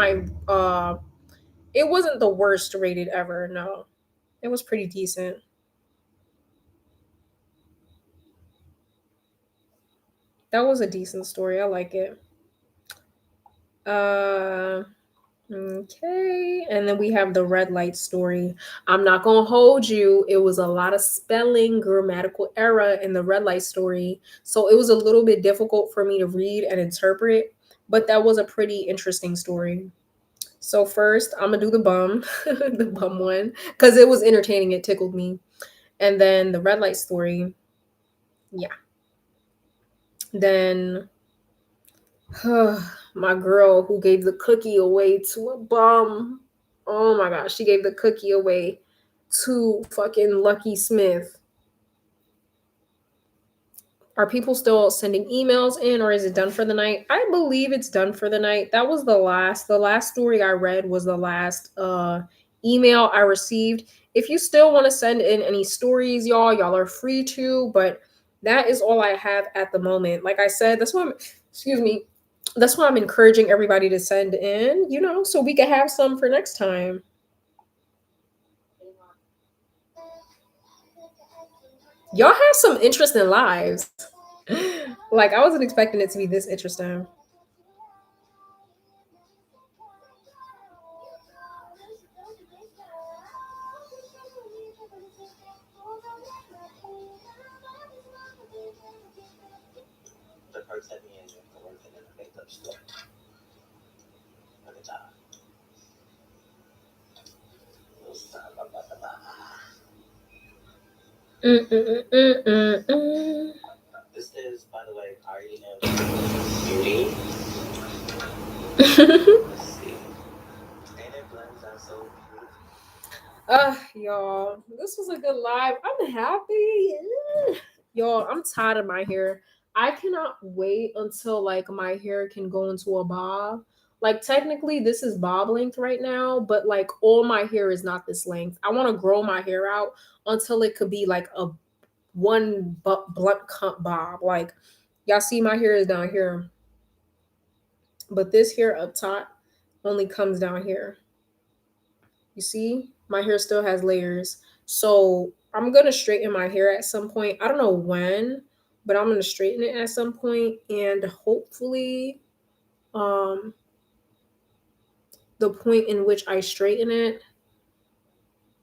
the worst rated ever. No, it was pretty decent. That was a decent story. I like it. Uh, okay. And then we have the red light story. I'm not going to hold you. It was a lot of spelling, grammatical error in the red light story. So it was a little bit difficult for me to read and interpret, but that was a pretty interesting story. So first, I'm going to do the bum, the bum one, because it was entertaining. It tickled me. And then the red light story. Yeah. Then my girl who gave the cookie away to a bum. Oh my gosh, she gave the cookie away to fucking Lucky Smith. Are people still sending emails in or is it done for the night? I believe it's done for the night. That was the last story I read was the last email I received. If you still want to send in any stories, y'all are free to, but that is all I have at the moment. Like I said, excuse me, that's why I'm encouraging everybody to send in, so we can have some for next time. Y'all have some interesting lives. Like I wasn't expecting it to be this interesting. Mm-mm-mm-mm-mm. Y'all, this was a good live. I'm happy. Y'all, I'm tired of my hair. I cannot wait until like my hair can go into a bob. Like technically this is bob length right now, but like all my hair is not this length. I want to grow my hair out until it could be like a blunt cut bob. Like y'all see my hair is down here, but this hair up top only comes down here. You see, my hair still has layers. So I'm gonna straighten my hair at some point. I don't know when, but I'm gonna straighten it at some point, and hopefully, um, the point in which I straighten it,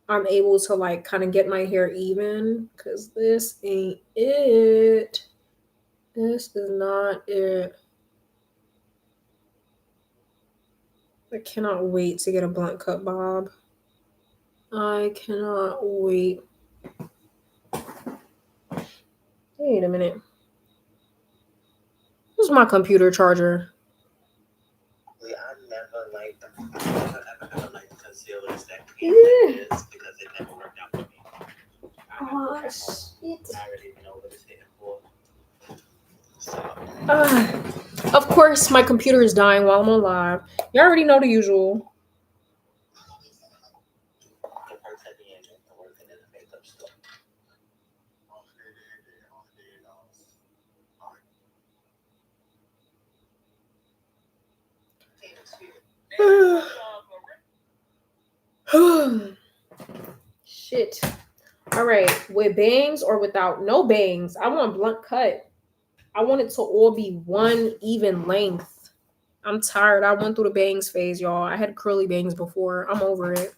I'm able to like kind of get my hair even. Cause this ain't it. This is not it. I cannot wait to get a blunt cut bob. I cannot wait. Wait a minute. Where's my computer charger? Yeah. Oh, shit. Uh, of course, my computer is dying while I'm on live. You already know the usual. Shit. All right. With bangs or without? No bangs. I want blunt cut. I want it to all be one even length. I'm tired. I went through the bangs phase, y'all. I had curly bangs before. I'm over it.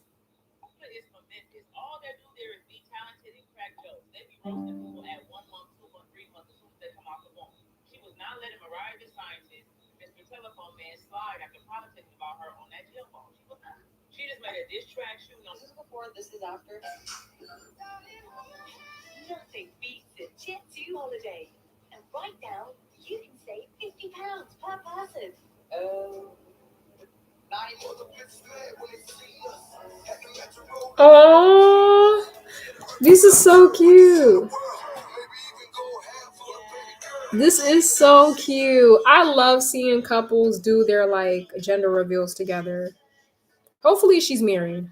Oh, this is so cute. This is so cute. I love seeing couples do their like gender reveals together. Hopefully she's married.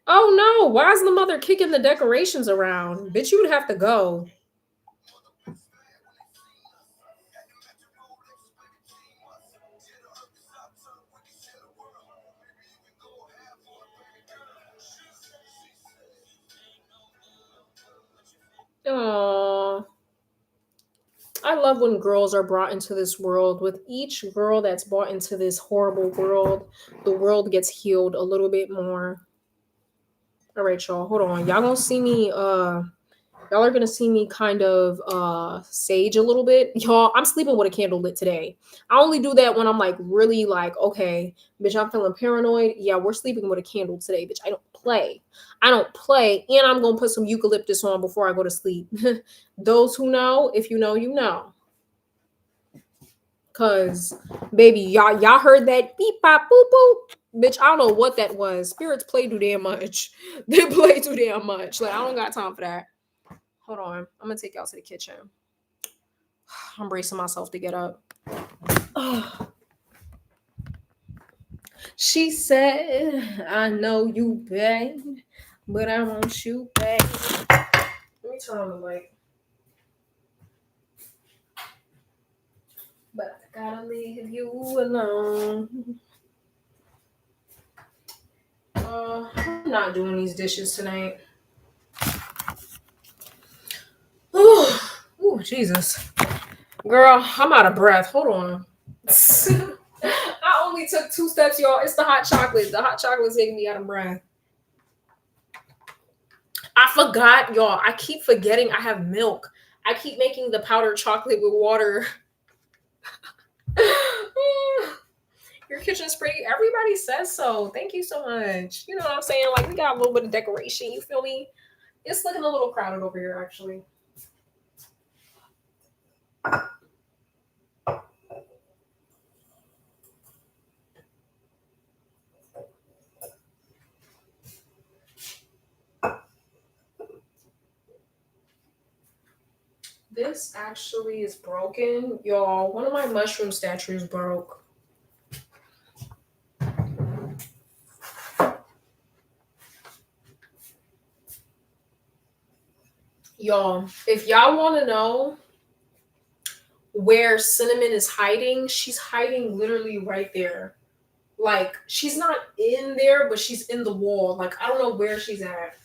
Oh no, why is the mother kicking the decorations around? Bitch, you would have to go. Oh, I love when girls are brought into this world. With each girl that's brought into this horrible world, the world gets healed a little bit more. All right, y'all, hold on. Y'all gonna see me y'all are gonna see me kind of sage a little bit. Y'all, I'm sleeping with a candle lit today. I only do that when I'm like really like, okay, bitch, I'm feeling paranoid. Yeah, we're sleeping with a candle today, bitch. I don't play. And I'm gonna put some eucalyptus on before I go to sleep. Those who know, if you know, you know. Cause baby, y'all heard that beep pop boop boop. Bitch, I don't know what that was. Spirits play too damn much. They play too damn much. Like I don't got time for that. Hold on. I'm gonna take y'all to the kitchen. I'm bracing myself to get up. She said, I know you bad, but I want you back. Let me turn on the light. But I gotta leave you alone. I'm not doing these dishes tonight. Ooh, Jesus. Girl, I'm out of breath. Hold on. I only took 2 steps, y'all. It's the hot chocolate. The hot chocolate's making me out of breath. I forgot, y'all. I keep forgetting I have milk. I keep making the powdered chocolate with water. Your kitchen's pretty. Everybody says so. Thank you so much. You know what I'm saying? Like, we got a little bit of decoration. You feel me? It's looking a little crowded over here, actually. This actually is broken. Y'all, one of my mushroom statues broke. Y'all, if y'all want to know where Cinnamon is hiding, she's hiding literally right there. Like, she's not in there, but she's in the wall. Like, I don't know where she's at.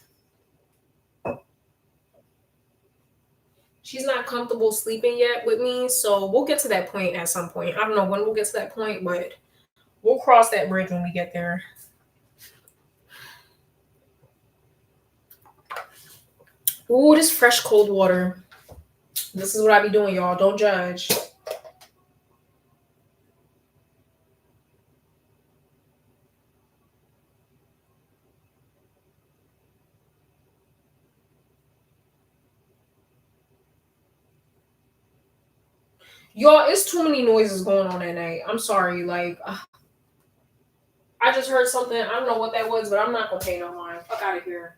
She's not comfortable sleeping yet with me, so we'll get to that point at some point. I don't know when we'll get to that point, but we'll cross that bridge when we get there. Ooh, this fresh cold water. This is what I be doing, y'all. Don't judge. Y'all, it's too many noises going on at night. I'm sorry. Like, I just heard something. I don't know what that was, but I'm not gonna pay no mind. Fuck out of here.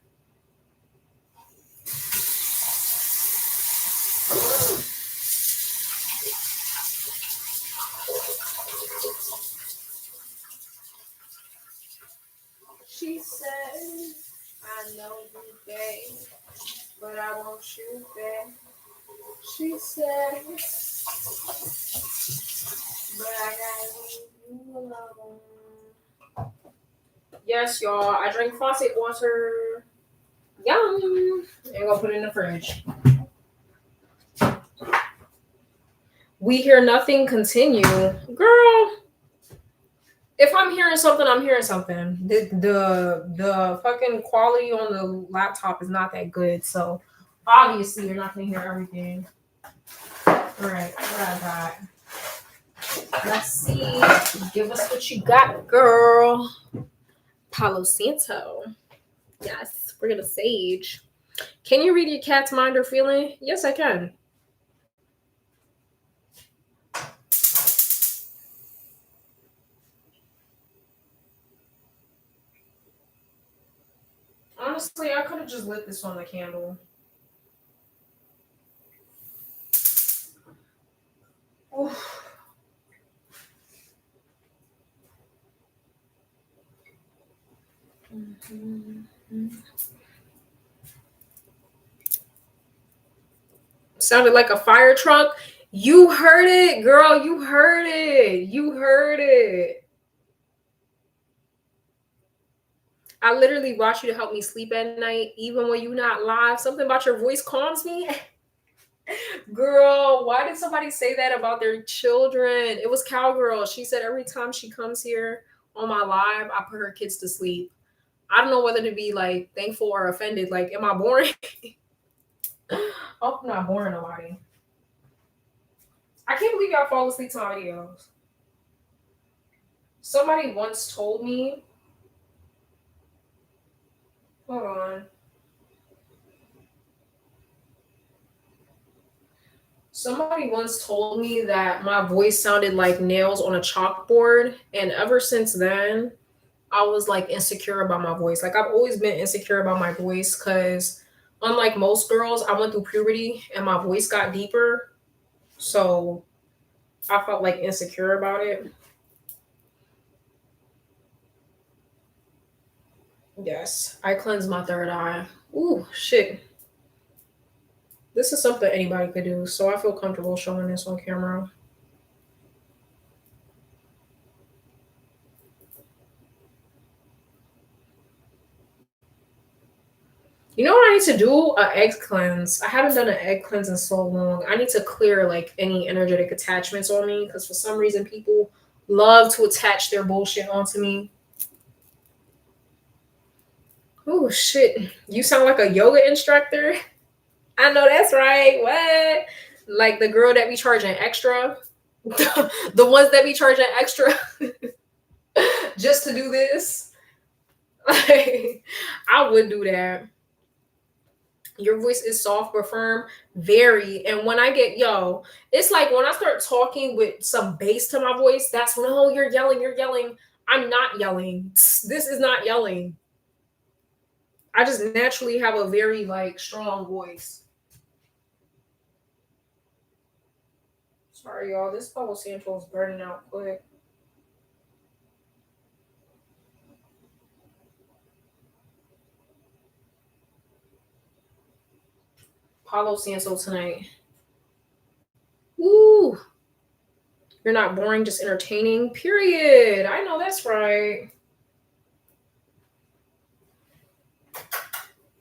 She said, I know you, babe, but I want you back. She said, but I gotta leave you alone. Yes, y'all. I drank faucet water. Yum. And gonna put it in the fridge. We hear nothing. Continue, girl. If I'm hearing something, I'm hearing something. The fucking quality on the laptop is not that good, so obviously you're not gonna hear everything. All right, what I got? Let's see. Give us what you got, girl. Palo Santo. Yes, we're gonna sage. Can you read your cat's mind or feeling? Yes, I can. Honestly, I could have just lit this on the candle. Oof. Sounded like a fire truck. You heard it, girl. You heard it. You heard it. I literally watch you to help me sleep at night, even when you're not live. Something about your voice calms me. Girl, why did somebody say that about their children? It was Cowgirl. She said every time she comes here on my live, I put her kids to sleep. I don't know whether to be like thankful or offended. Like, am I boring? Oh, I'm not boring nobody. I can't believe y'all fall asleep to my videos. Somebody once told me, hold on. Somebody once told me that my voice sounded like nails on a chalkboard. And ever since then, I was like insecure about my voice. Like, I've always been insecure about my voice because, unlike most girls, I went through puberty and my voice got deeper. So I felt like insecure about it. Yes, I cleansed my third eye. Ooh, shit. This is something anybody could do. So I feel comfortable showing this on camera. You know what I need to do? An egg cleanse. I haven't done an egg cleanse in so long. I need to clear like any energetic attachments on me because for some reason people love to attach their bullshit onto me. Oh shit. You sound like a yoga instructor. I know that's right. What? Like the girl that be charging extra? The ones that be charging extra just to do this? Like, I would do that. Your voice is soft but firm, very. And when I get it's like when I start talking with some bass to my voice, that's when, oh, you're yelling, you're yelling. I'm not yelling. This is not yelling. I just naturally have a very like strong voice. Sorry, y'all. This Palo Santo is burning out quick. Palo Santo tonight. Woo! You're not boring, just entertaining. Period. I know that's right.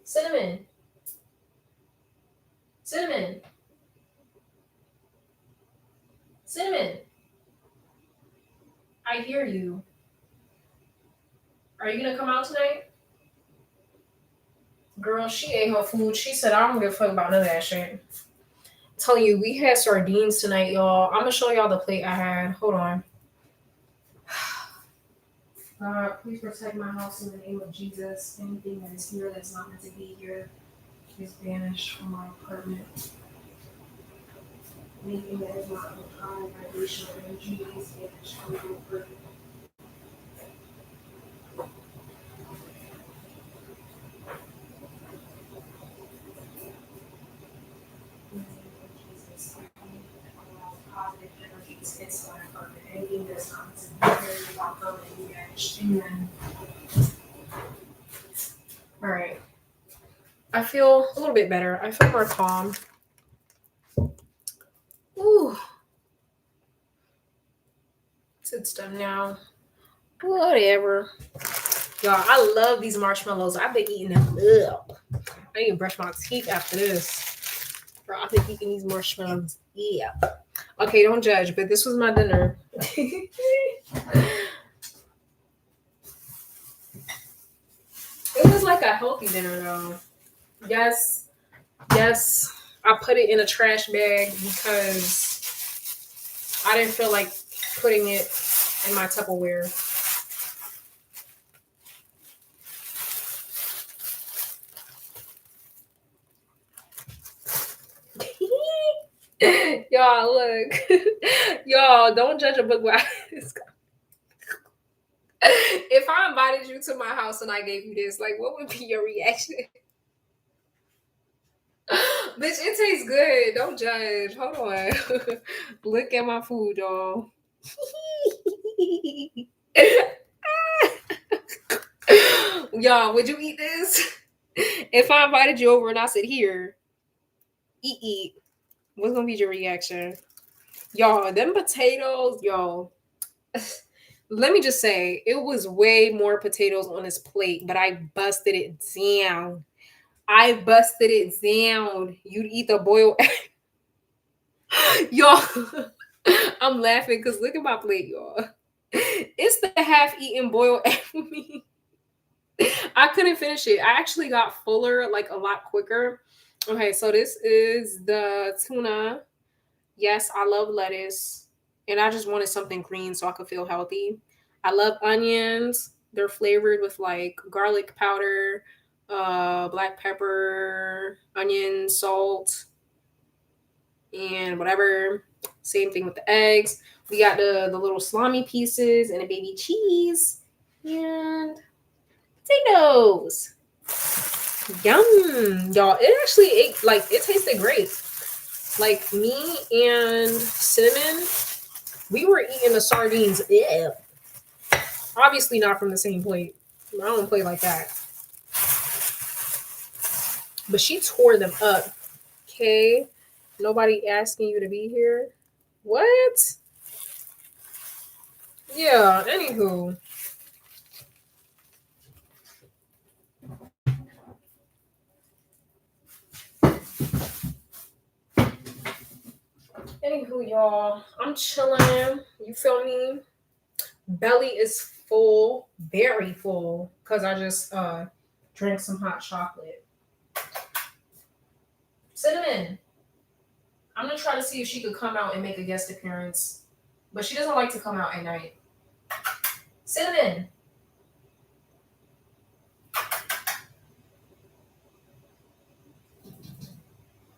Cinnamon. Cinnamon. Cinnamon. I hear you. Are you gonna come out tonight? Girl, she ate her food. She said, I don't give a fuck about none of that shit. I'm telling you, we had sardines tonight, y'all. I'm gonna show y'all the plate I had. Hold on. God, please protect my house in the name of Jesus. Anything that is here that's not meant to be here is banished from my apartment. Anything that is not of high vibrational energy is banished from my apartment. In the name of Jesus, I allow positive energies into my apartment. Anything that's not meant to be here is not permanently banished. Amen. All right. I feel a little bit better. I feel more calm. Ooh. It's done now. Whatever. Y'all, I love these marshmallows. I've been eating them up. I need to brush my teeth after this. Bro, I've been eating these marshmallows. Yeah. Okay, don't judge, but this was my dinner. like a healthy dinner though. Yes, yes. I put it in a trash bag because I didn't feel like putting it in my Tupperware. Y'all, look. Y'all, don't judge a book by its cover. If I invited you to my house and I gave you this, like, what would be your reaction? Bitch, it tastes good. Don't judge. Hold on. Look at my food, y'all. Y'all, would you eat this? If I invited you over and I said, here, eat. What's gonna be your reaction? Y'all, them potatoes, y'all. Let me just say, it was way more potatoes on this plate, but I busted it down. I busted it down. You'd eat the boiled egg. Y'all, I'm laughing because look at my plate, y'all. It's the half-eaten boiled egg for me. I couldn't finish it. I actually got fuller like a lot quicker. Okay, so this is the tuna. Yes, I love lettuce. And I just wanted something green so I could feel healthy. I love onions. They're flavored with like garlic powder, black pepper, onion, salt, and whatever. Same thing with the eggs. We got the little salami pieces and a baby cheese and potatoes. Yum, y'all! It tasted great. Like me and Cinnamon, we were eating the sardines. Yeah, obviously not from the same plate. I don't play like that. But she tore them up. Okay, nobody asking you to be here. What? Yeah. Anywho. Anywho, y'all, I'm chilling. You feel me? Belly is full, very full, because I just drank some hot chocolate. Cinnamon. I'm gonna try to see if she could come out and make a guest appearance. But she doesn't like to come out at night. Cinnamon.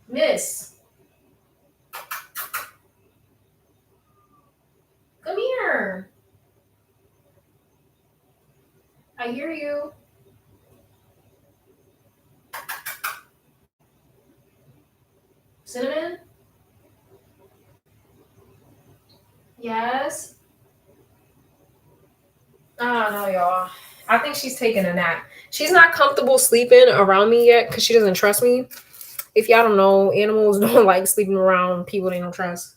Miss. Come here. I hear you. Cinnamon? Yes. I don't know, y'all. I think she's taking a nap. She's not comfortable sleeping around me yet because she doesn't trust me. If y'all don't know, animals don't like sleeping around people they don't trust.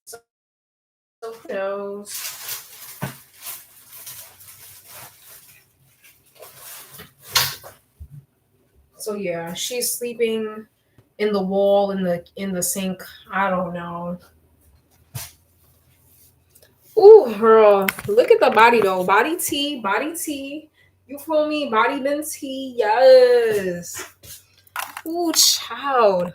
So who knows? So yeah, she's sleeping in the wall in the sink. I don't know. Ooh, girl, look at the body though. Body tea, body tea. You feel me? Body been tea. Yes. Ooh, child.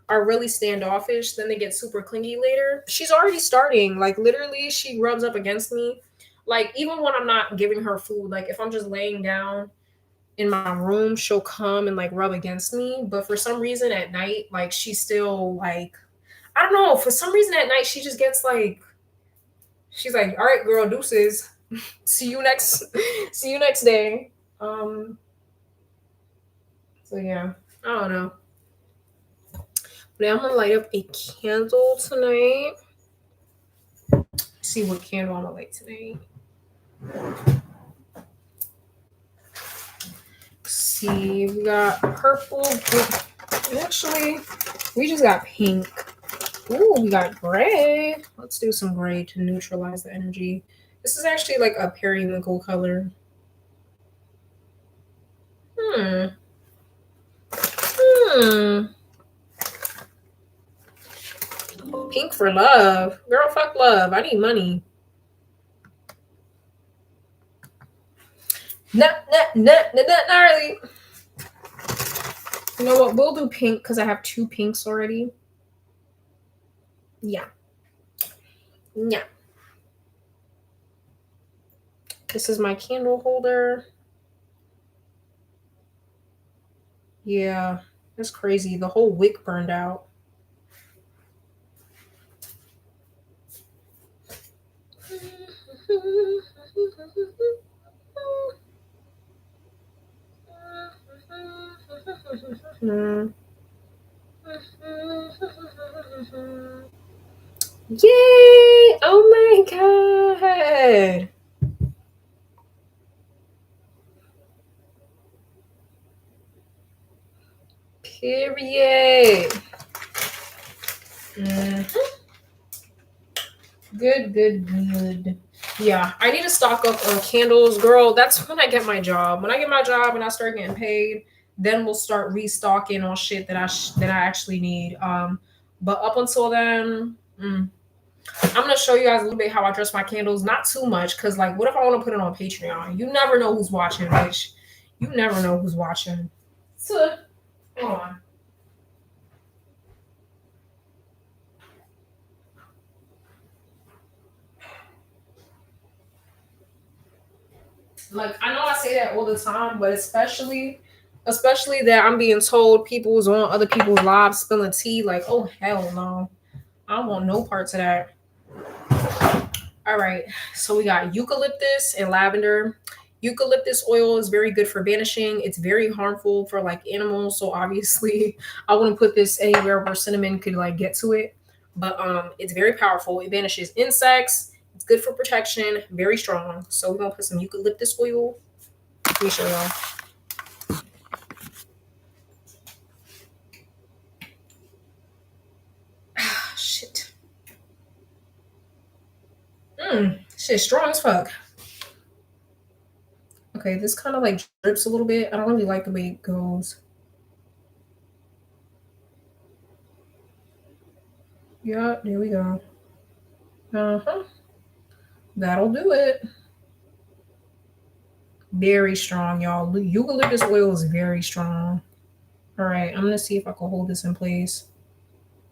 Are really standoffish. Then they get super clingy later. She's already starting. Like literally, she rubs up against me. Like even when I'm not giving her food, like if I'm just laying down in my room, she'll come and like rub against me. But for some reason at night, like she's still like, I don't know. For some reason at night, she just gets like, she's like, all right, girl, deuces. See you next, see you next day. So yeah, I don't know. Now I'm gonna light up a candle tonight. See what candle I'm gonna light tonight. See, we got purple. Actually, we just got pink. Ooh, we got gray. Let's do some gray to neutralize the energy. This is actually like a periwinkle color. Hmm. Hmm. Pink for love. Girl, fuck love. I need money. Not gnarly. You know what? We'll do pink because I have two pinks already. Yeah. Yeah. This is my candle holder. Yeah. It's crazy. The whole wick burned out. Yay! Oh my god! Period. Good, good, good. Yeah, I need to stock up on candles, girl. That's when I get my job. When I get my job and I start getting paid, then we'll start restocking on shit that I actually need. But up until then, I'm gonna show you guys a little bit how I dress my candles. Not too much, cause like, what if I want to put it on Patreon? You never know who's watching, bitch. You never know who's watching. So, hold on. Like, I know I say that all the time, but especially that I'm being told people's on other people's lives spilling tea. Like, oh hell no, I don't want no parts of that. All right, so we got eucalyptus and lavender. Eucalyptus oil is very good for banishing. It's very harmful for like animals, so obviously I wouldn't put this anywhere where cinnamon could like get to it. But it's very powerful. It banishes insects. It's good for protection. Very strong. So we're gonna put some eucalyptus oil. Let me show y'all. Shit. Shit, strong as fuck. Okay, this kind of like drips a little bit. I don't really like the way it goes. Yeah, there we go. Uh-huh. That'll do it. Very strong, y'all. Eucalyptus oil is very strong. All right, I'm gonna see if I can hold this in place.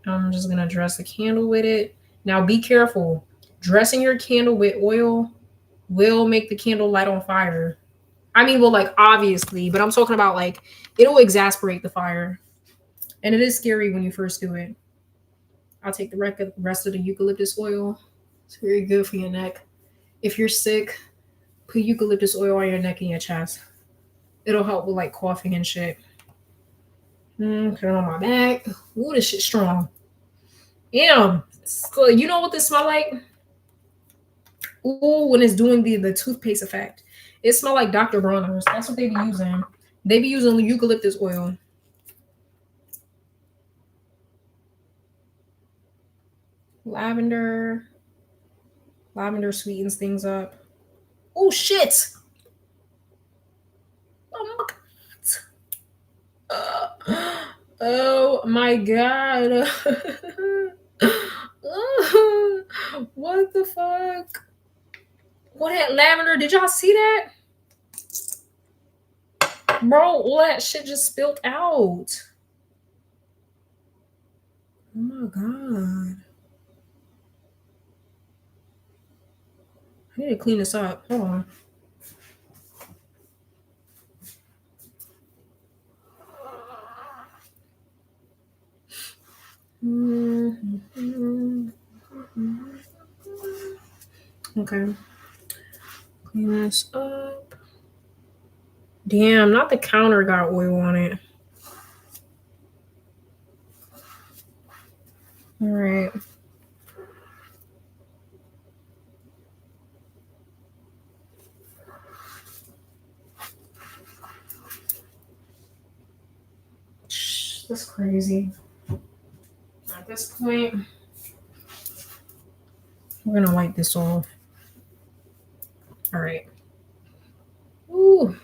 I'm just gonna dress the candle with it. Now be careful. Dressing your candle with oil will make the candle light on fire. I mean, well, like obviously, but I'm talking about like it'll exasperate the fire. And it is scary when you first do it. I'll take the rest of the eucalyptus oil. It's very good for your neck. If you're sick, put eucalyptus oil on your neck and your chest. It'll help with like coughing and shit. Put it on my back. Ooh, this shit's strong. Damn. So, you know what this smell like? Ooh, when it's doing the toothpaste effect. It smell like Dr. Bronner's. That's what they be using. They be using eucalyptus oil. Lavender. Lavender sweetens things up. Oh shit. Oh my god. Oh my god. What the fuck? What that lavender? Did y'all see that? Bro, all that shit just spilled out. Oh my god. I need to clean this up. Hold on. Okay. Clean this up. Damn, not the counter got oil on it. All right. That's crazy. At this point, we're gonna wipe this off. All right. Ooh.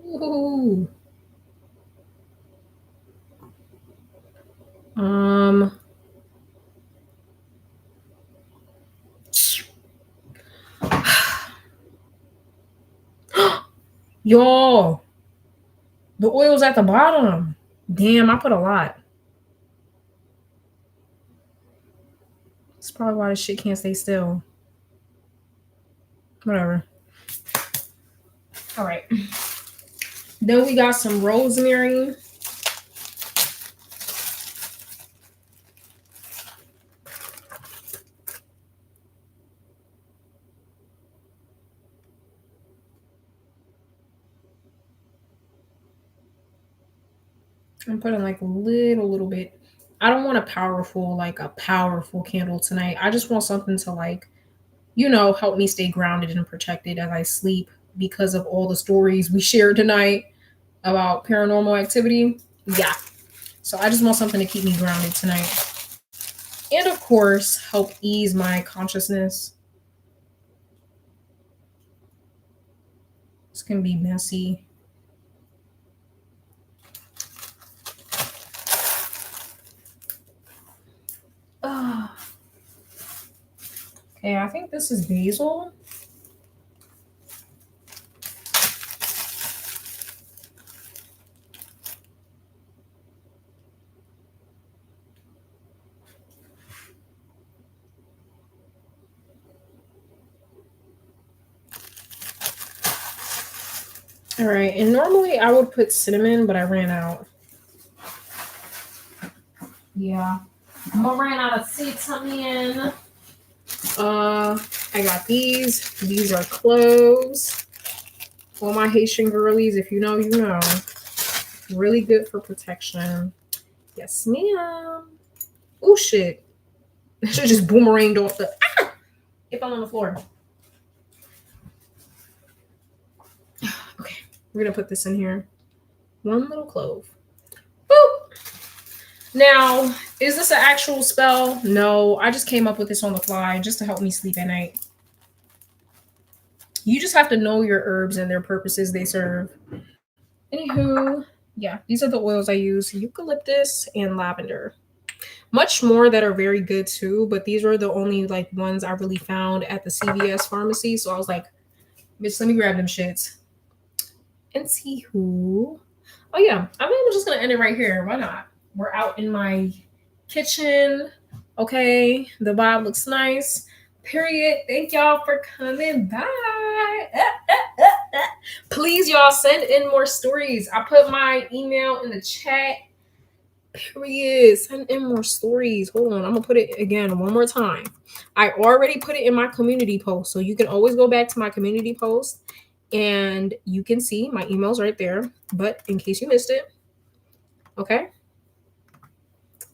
Ooh. Um. Y'all, the oil's at the bottom. Damn, I put a lot. That's probably why this shit can't stay still. Whatever. All right. Then we got some rosemary. I'm putting like a little bit. I don't want a powerful candle tonight. I just want something to help me stay grounded and protected as I sleep because of all the stories we shared tonight about paranormal activity. Yeah. So I just want something to keep me grounded tonight. And of course, help ease my consciousness. This can be messy. Okay, I think this is basil. All right, and normally I would put cinnamon, but I ran out. Yeah, I ran out of cinnamon. I got these. These are cloves. All my Haitian girlies, if you know, you know. Really good for protection. Yes, ma'am. Oh shit! It should just boomeranged off the. Ah! It fell on the floor. Okay, we're gonna put this in here. One little clove. Boop. Now, is this an actual spell? No, I just came up with this on the fly just to help me sleep at night. You just have to know your herbs and their purposes they serve. Anywho, yeah, these are the oils I use: eucalyptus and lavender. Much more that are very good too, but these were the only ones I really found at the CVS pharmacy. So I was like, bitch, let me grab them shits and see who. Oh yeah, I mean, I'm just gonna end it right here. Why not? We're out in my kitchen. Okay, the vibe looks nice. Period. Thank y'all for coming by. Please, y'all, send in more stories. I put my email in the chat. Period. Send in more stories. Hold on. I'm going to put it again one more time. I already put it in my community post. So you can always go back to my community post and you can see my emails right there. But in case you missed it, okay,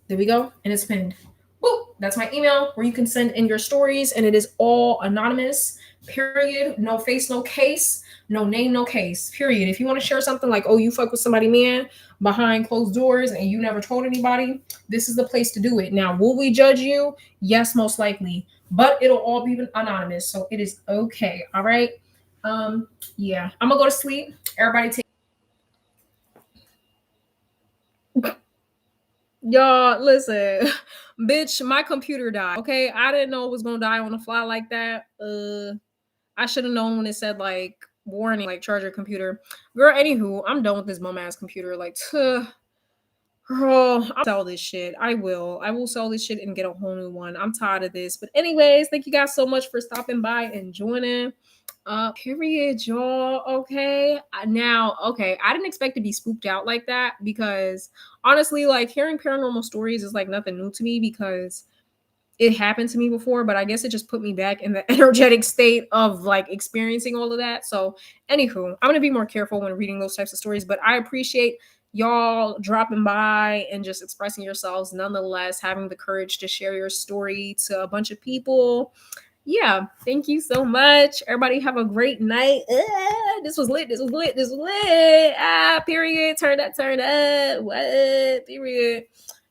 there we go. And it's pinned. Woo! That's my email where you can send in your stories, and it is all anonymous. Period. No face, no case. No name, no case. Period. If you want to share something like, oh, you fuck with somebody, man, behind closed doors, and you never told anybody, this is the place to do it. Now, will we judge you? Yes, most likely. But it'll all be anonymous, so it is okay. All right. Yeah. I'm gonna go to sleep. Everybody take. Y'all, listen, bitch, my computer died. Okay, I didn't know it was gonna die on the fly like that. I should have known when it said warning, charge your computer. Girl, anywho, I'm done with this bum ass computer. Girl, I'll sell this shit. I will. I will sell this shit and get a whole new one. I'm tired of this. But anyways, thank you guys so much for stopping by and joining. Period, y'all. Okay. Okay. I didn't expect to be spooked out like that because honestly, hearing paranormal stories is nothing new to me because it happened to me before, but I guess it just put me back in the energetic state of experiencing all of that. So, anywho, I'm gonna be more careful when reading those types of stories, but I appreciate y'all dropping by and just expressing yourselves nonetheless, having the courage to share your story to a bunch of people. Yeah, thank you so much. Everybody have a great night. This was lit. This was lit. This was lit. Period. Turn up. What? Period.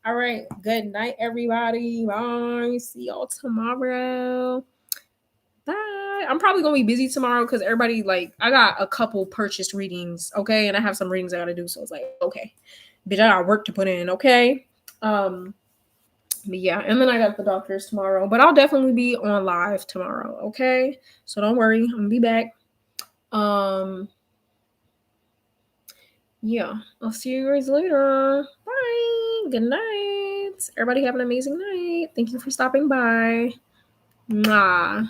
All right. Good night, everybody. Bye. See y'all tomorrow. Bye. I'm probably gonna be busy tomorrow because everybody I got a couple purchased readings, okay, and I have some readings I gotta do. So it's okay, bitch, I got work to put in, okay. But yeah, and then I got the doctors tomorrow, but I'll definitely be on live tomorrow, okay? So don't worry, I'm gonna be back. Yeah, I'll see you guys later. Bye. Good night. Everybody have an amazing night. Thank you for stopping by. Mwah.